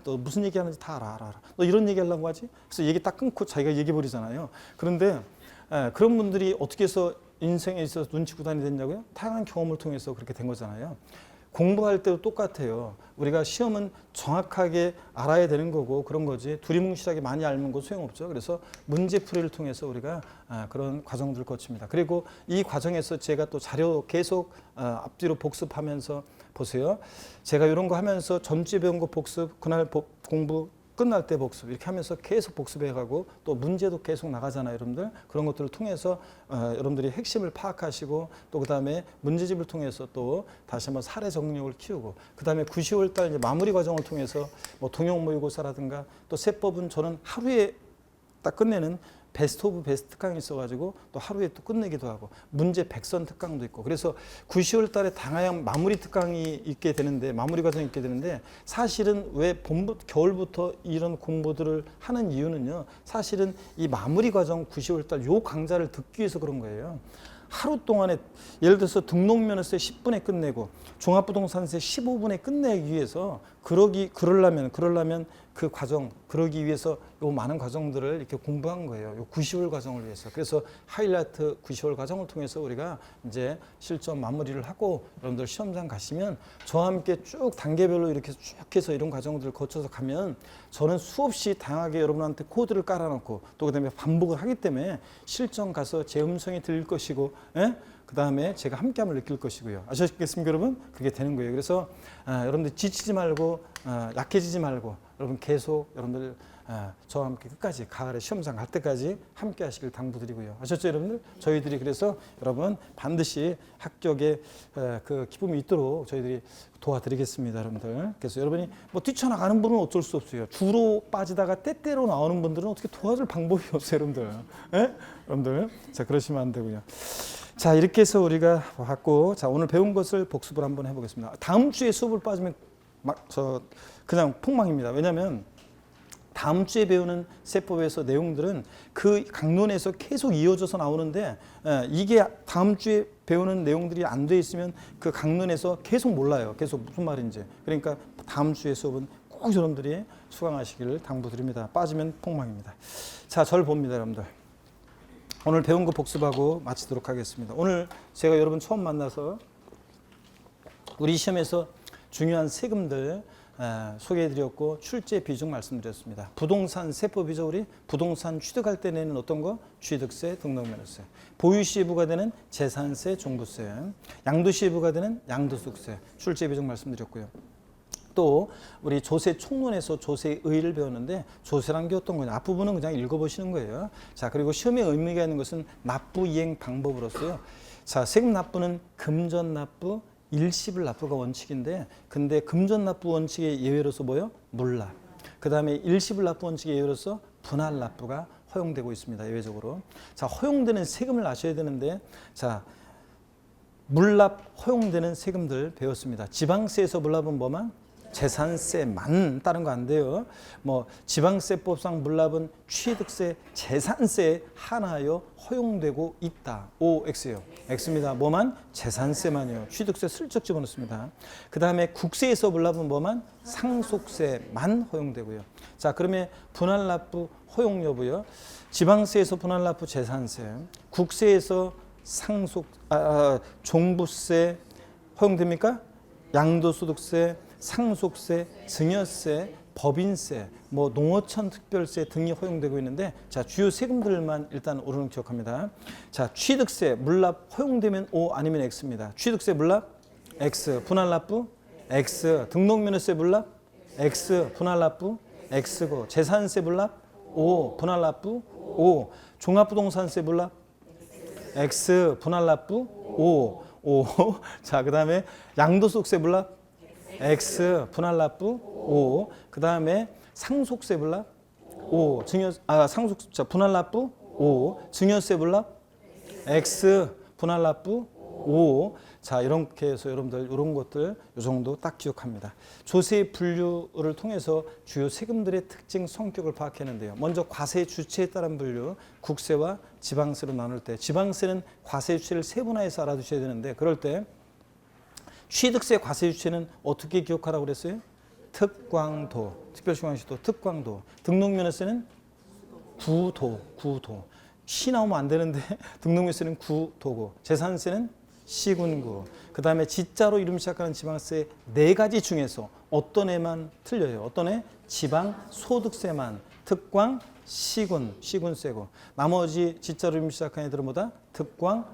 너 무슨 얘기하는지 다 알아 너 이런 얘기하려고 하지? 그래서 얘기 딱 끊고 자기가 얘기해버리잖아요. 그런데 그런 분들이 어떻게 해서 인생에 있어서 눈치 구단이 됐냐고요? 다양한 경험을 통해서 그렇게 된 거잖아요. 공부할 때도 똑같아요. 우리가 시험은 정확하게 알아야 되는 거고 그런 거지 두리뭉실하게 많이 알면 거 소용없죠. 그래서 문제풀이를 통해서 우리가 그런 과정들을 거칩니다. 그리고 이 과정에서 제가 또 자료 계속 앞뒤로 복습하면서 보세요. 제가 이런 거 하면서 전주에 배운 거 복습, 그날 공부 끝날 때 복습 이렇게 하면서 계속 복습해가고 또 문제도 계속 나가잖아요, 여러분들. 그런 것들을 통해서 여러분들이 핵심을 파악하시고 또 그 다음에 문제집을 통해서 또 다시 한번 사례 적응력을 키우고 그 다음에 9, 10월 달 이제 마무리 과정을 통해서 뭐 동영 모의고사라든가 또 세법은 저는 하루에 딱 끝내는 베스트 오브 베스트 특강이 있어가지고 또 하루에 또 끝내기도 하고 문제 백선 특강도 있고 그래서 9, 10월 달에 다양한 마무리 특강이 있게 되는데 마무리 과정이 있게 되는데 사실은 왜 겨울부터 이런 공부들을 하는 이유는요. 사실은 이 마무리 과정 9, 10월 달 요 강좌를 듣기 위해서 그런 거예요. 하루 동안에 예를 들어서 등록면허세 10분에 끝내고 종합부동산세 15분에 끝내기 위해서 그러려면 그 과정 그러기 위해서 요 많은 과정들을 이렇게 공부한 거예요. 요 9, 10월 과정을 위해서. 그래서 하이라이트 9, 10월 과정을 통해서 우리가 이제 실전 마무리를 하고 여러분들 시험장 가시면 저와 함께 쭉 단계별로 이렇게 쭉 해서 이런 과정들을 거쳐서 가면 저는 수없이 다양하게 여러분한테 코드를 깔아놓고 또 그다음에 반복을 하기 때문에 실전 가서 제 음성이 들릴 것이고 그 다음에 제가 함께함을 느낄 것이고요. 아셨겠습니까, 여러분? 그게 되는 거예요. 그래서 여러분들 지치지 말고 약해지지 말고 여러분 계속 여러분들 저와 함께 끝까지 가을에 시험장 갈 때까지 함께 하시길 당부드리고요. 아셨죠, 여러분들? 저희들이 그래서 여러분 반드시 합격의 그 기쁨이 있도록 저희들이 도와드리겠습니다, 여러분들. 그래서 여러분이 뭐 뛰쳐나가는 분은 어쩔 수 없어요. 주로 빠지다가 때때로 나오는 분들은 어떻게 도와줄 방법이 없어요, 여러분들. 여러분들, 자 그러시면 안 되고요. 자 이렇게 해서 우리가 봤고 자 오늘 배운 것을 복습을 한번 해보겠습니다. 다음 주에 수업을 빠지면 그냥 폭망입니다. 왜냐하면 다음 주에 배우는 세법에서 내용들은 그 강론에서 계속 이어져서 나오는데 이게 다음 주에 배우는 내용들이 안 돼 있으면 그 강론에서 계속 몰라요. 계속 무슨 말인지. 그러니까 다음 주에 수업은 꼭 여러분들이 수강하시기를 당부드립니다. 빠지면 폭망입니다. 자, 저를 봅니다, 여러분들. 오늘 배운 거 복습하고 마치도록 하겠습니다. 오늘 제가 여러분 처음 만나서 우리 시험에서 중요한 세금들 소개해드렸고 출제 비중 말씀드렸습니다. 부동산 세법이죠. 우리 부동산 취득할 때 내는 어떤 거? 취득세, 등록면허세. 보유시에 부과되는 재산세, 종부세. 양도시에 부과되는 양도소득세. 출제 비중 말씀드렸고요. 또 우리 조세 총론에서 조세의를 배웠는데 조세란 게 어떤 거냐 앞부분은 그냥 읽어보시는 거예요. 자 그리고 시험에 의미가 있는 것은 납부 이행 방법으로서요. 자 세금 납부는 금전 납부, 일시불 납부가 원칙인데 근데 금전 납부 원칙의 예외로서 뭐요? 물납. 그 다음에 일시불 납부 원칙의 예외로서 분할 납부가 허용되고 있습니다. 예외적으로. 자, 허용되는 세금을 아셔야 되는데, 자, 물납 허용되는 세금들 배웠습니다. 지방세에서 물납은 뭐만? 재산세만, 다른 거 안 돼요. 뭐 지방세법상 물납은 취득세, 재산세에 한하여 허용되고 있다. O, X요. X입니다. 뭐만? 재산세만이요. 취득세 슬쩍 집어넣습니다. 그 다음에 국세에서 물납은 뭐만? 상속세만 허용되고요. 자, 그러면 분할납부 허용 여부요. 지방세에서 분할납부 재산세, 국세에서 종부세 허용됩니까? 양도소득세, 상속세, 증여세, 법인세, 뭐 농어촌 특별세 등이 허용되고 있는데, 자, 주요 세금들만 일단 오르는 기억합니다. 자, 취득세 물납 허용되면 O 아니면 X입니다. 취득세 물납 X, 분할납부 X, 등록면허세 물납 X, 분할납부 X고, 재산세 물납 O, 분할납부 O, 종합부동산세 물납 X, 분할납부 O, O. 자, 그 다음에 양도소득세 물납 X, 분할납부 O. 그 다음에 상속세 물납 O, 분할납부 O, 증여세 물납 X, 분할납부 O. 자, 이렇게 해서 여러분들 이런 것들 이 정도 딱 기억합니다. 조세 분류를 통해서 주요 세금들의 특징, 성격을 파악했는데요. 먼저 과세 주체에 따른 분류, 국세와 지방세로 나눌 때, 지방세는 과세 주체를 세분화해서 알아두셔야 되는데, 그럴 때 취득세 과세 주체는 어떻게 기억하라고 그랬어요? 특광도, 특별시광시도 특광도. 등록면허세는 구도. 시 나오면 안 되는데 등록면허세는 구도고, 재산세는 시군구. 그 다음에 지자로 이름 시작하는 지방세 4가지 중에서 어떤 애만 틀려요? 어떤 애? 지방소득세만 특광, 시군세고, 나머지 지자로 이름 시작하는 애들은 뭐다? 특광,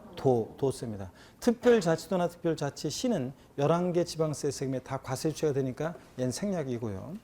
도세입니다. 특별자치도나 특별자치시는 11개 지방세 세금에 다 과세주체가 되니까 얘는 생략이고요.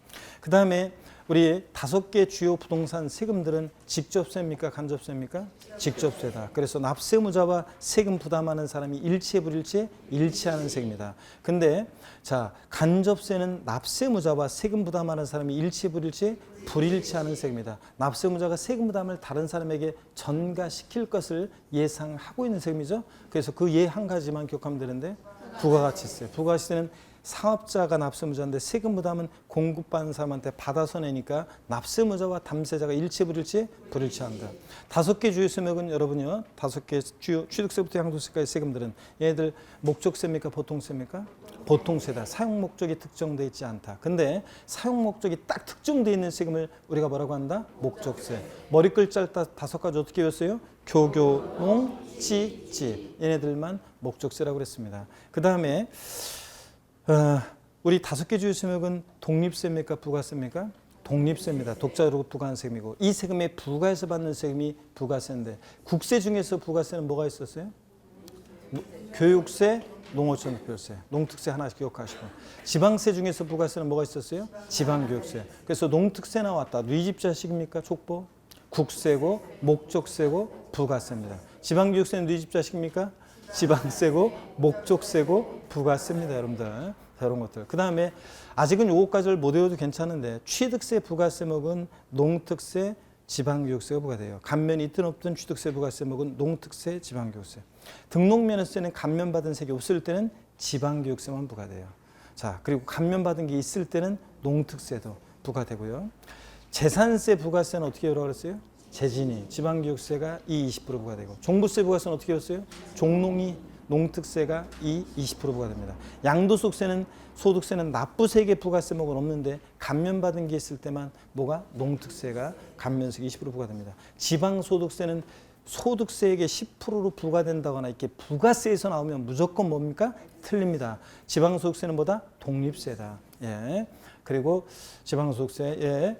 그 다음에 우리 5개 주요 부동산 세금들은 직접세입니까? 간접세입니까? 직접세다. 그래서 납세무자와 세금 부담하는 사람이 일치해 불일치해? 일치하는 세금이다. 근데 자, 간접세는 납세무자와 세금 부담하는 사람이 일치해 불일치해? 불일치하는 세금이다. 납세무자가 세금 부담을 다른 사람에게 전가시킬 것을 예상하고 있는 세금이죠. 그래서 그 예 한 가지만 기억하면 되는데, 부가가치세. 부가가치세는 사업자가 납세무자인데 세금 부담은 공급받는 사람한테 받아서 내니까 납세무자와 담세자가 일치해 불일치해? 불일치한다. 5개 주요 세목은 여러분요, 5개 주요 취득세부터 양도세까지 세금들은 얘들 목적세입니까? 보통세입니까? 보통세다. 사용 목적이 특정되어 있지 않다. 근데 사용 목적이 딱 특정되어 있는 세금을 우리가 뭐라고 한다? 목적세. 머리 글자 5가지 어떻게 외웠어요? 교교, 농, 찌. 얘네들만 목적세라고 그랬습니다. 그 다음에 우리 5개 주요 세목은 독립세입니까? 부가세입니까? 독립세입니다. 독자로 부과한 세금이고, 이 세금에 부과해서 받는 세금이 부가세인데, 국세 중에서 부가세는 뭐가 있었어요? 교육세, 농어촌 특별세, 농특세 하나씩 기억하시고, 지방세 중에서 부가세는 뭐가 있었어요? 지방교육세. 그래서 농특세 나왔다. 네 집 자식입니까? 족보? 국세고, 목적세고, 부가세입니다. 지방교육세는 네 집 자식입니까? 지방세고, 목적세고, 부가세입니다, 여러분들. 이런 것들. 그 다음에 아직은 요거까지를 못 외워도 괜찮은데, 취득세, 부가세목은 농특세, 지방교육세가 부과돼요. 감면이 있든 없든 취득세, 부가세목은 농특세, 지방교육세. 등록면허세는 감면받은 세금이 없을 때는 지방교육세만 부과돼요. 자, 그리고 감면받은 게 있을 때는 농특세도 부과되고요. 재산세, 부가세는 어떻게 하라고 그랬어요? 재진이, 지방교육세가 20% 부과되고, 종부세, 부가세는 어떻게 했어요? 종농이, 농특세가 20% 부과됩니다. 양도소득세는, 소득세는 납부세계 부가세목은 없는데 감면받은 게 있을 때만 뭐가? 농특세가 감면세계 20% 부과됩니다. 지방소득세는 소득세액의 10%로 부과된다거나 이렇게 부가세에서 나오면 무조건 뭡니까? 틀립니다. 지방소득세는 뭐다? 독립세다. 예. 그리고 지방소득세,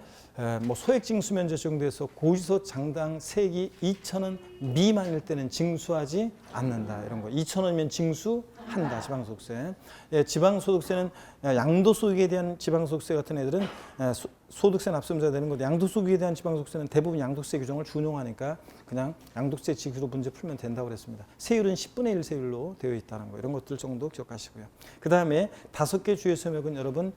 뭐 소액징수면제 적용돼서 고지서 장당 세액이 2,000원 미만일 때는 징수하지 않는다. 이런 거. 2,000원이면 징수한다. 지방소득세. 예, 지방소득세는 양도소득에 대한 지방소득세 같은 애들은 소득세 납세무자가 되는 건데, 양도소득에 대한 지방소득세는 대부분 양도세 규정을 준용하니까 그냥 양도세 지기로 문제 풀면 된다고 그랬습니다. 세율은 10분의 1 세율로 되어 있다는 거. 이런 것들 정도 기억하시고요. 그 다음에 5개 주요 세목은 여러분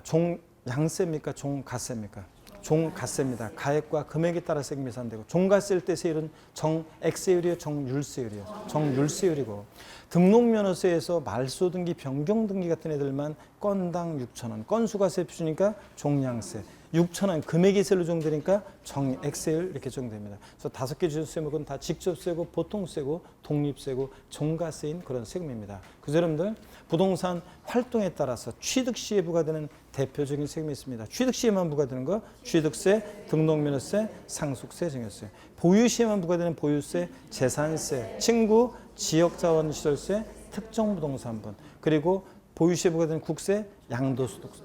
종양세입니까? 종가세입니까? 종갓세입니다. 가액과 금액에 따라 세금이 계산되고, 종갓세일 때 세율은 정액세율이에요, 정률세율이에요. 정률세율이고, 등록면허세에서 말소 등기, 변경 등기 같은 애들만 건당 6,000원, 건수가 세 표준이니까 종량세, 6,000원 금액이 세로 정되니까 정액세율 이렇게 정됩니다. 그래서 5개 주요 세목은 다 직접세고, 보통세고, 독립세고, 종가세인 그런 세금입니다. 그래서 여러분들 부동산 활동에 따라서 취득 시에 부과되는 대표적인 세금이 있습니다. 취득 시에만 부과되는 거 취득세, 등록면허세, 상속세, 증여세. 보유 시에만 부과되는 보유세, 재산세, 친구, 지역자원시설세, 특정부동산분, 그리고 보유시에 부과되는 국세, 양도소득세,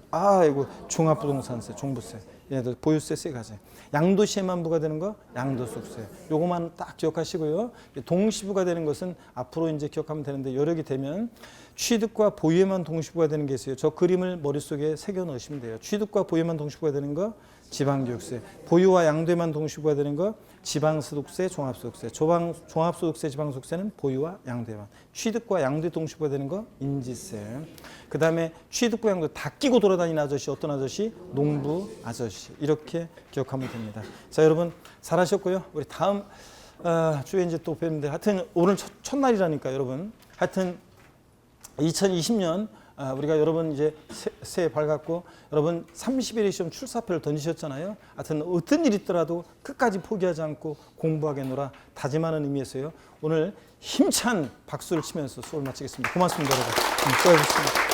이거 종합부동산세, 종부세, 얘네들 보유세 세 가지. 양도시에만 부과되는 거 양도소득세. 요거만 딱 기억하시고요. 동시 부과되는 것은 앞으로 이제 기억하면 되는데, 여력이 되면 취득과 보유에만 동시 부과되는 게 있어요. 저 그림을 머릿속에 새겨 넣으시면 돼요. 취득과 보유에만 동시 부과되는 거 지방교육세, 보유와 양도에만 동시 부과되는 거 지방소득세, 종합소득세, 종합소득세, 지방소득세는 보유와 양도에만, 취득과 양도에 동시 부과되는 거 인지세. 그 다음에 취득과 양도 다 끼고 돌아다니는 아저씨, 어떤 아저씨? 농부 아저씨. 이렇게 기억하면 됩니다. 자, 여러분 잘하셨고요. 우리 다음 주에 이제 또 뵙는데, 하여튼 오늘 첫날이라니까 여러분, 하여튼 2020년 우리가 여러분 이제 새해 밝았고, 여러분 30일의 시험 출사표를 던지셨잖아요. 하여튼 어떤 일이 있더라도 끝까지 포기하지 않고 공부하겠노라 다짐하는 의미에서요, 오늘 힘찬 박수를 치면서 수업을 마치겠습니다. 고맙습니다, 여러분. 수고하셨습니다.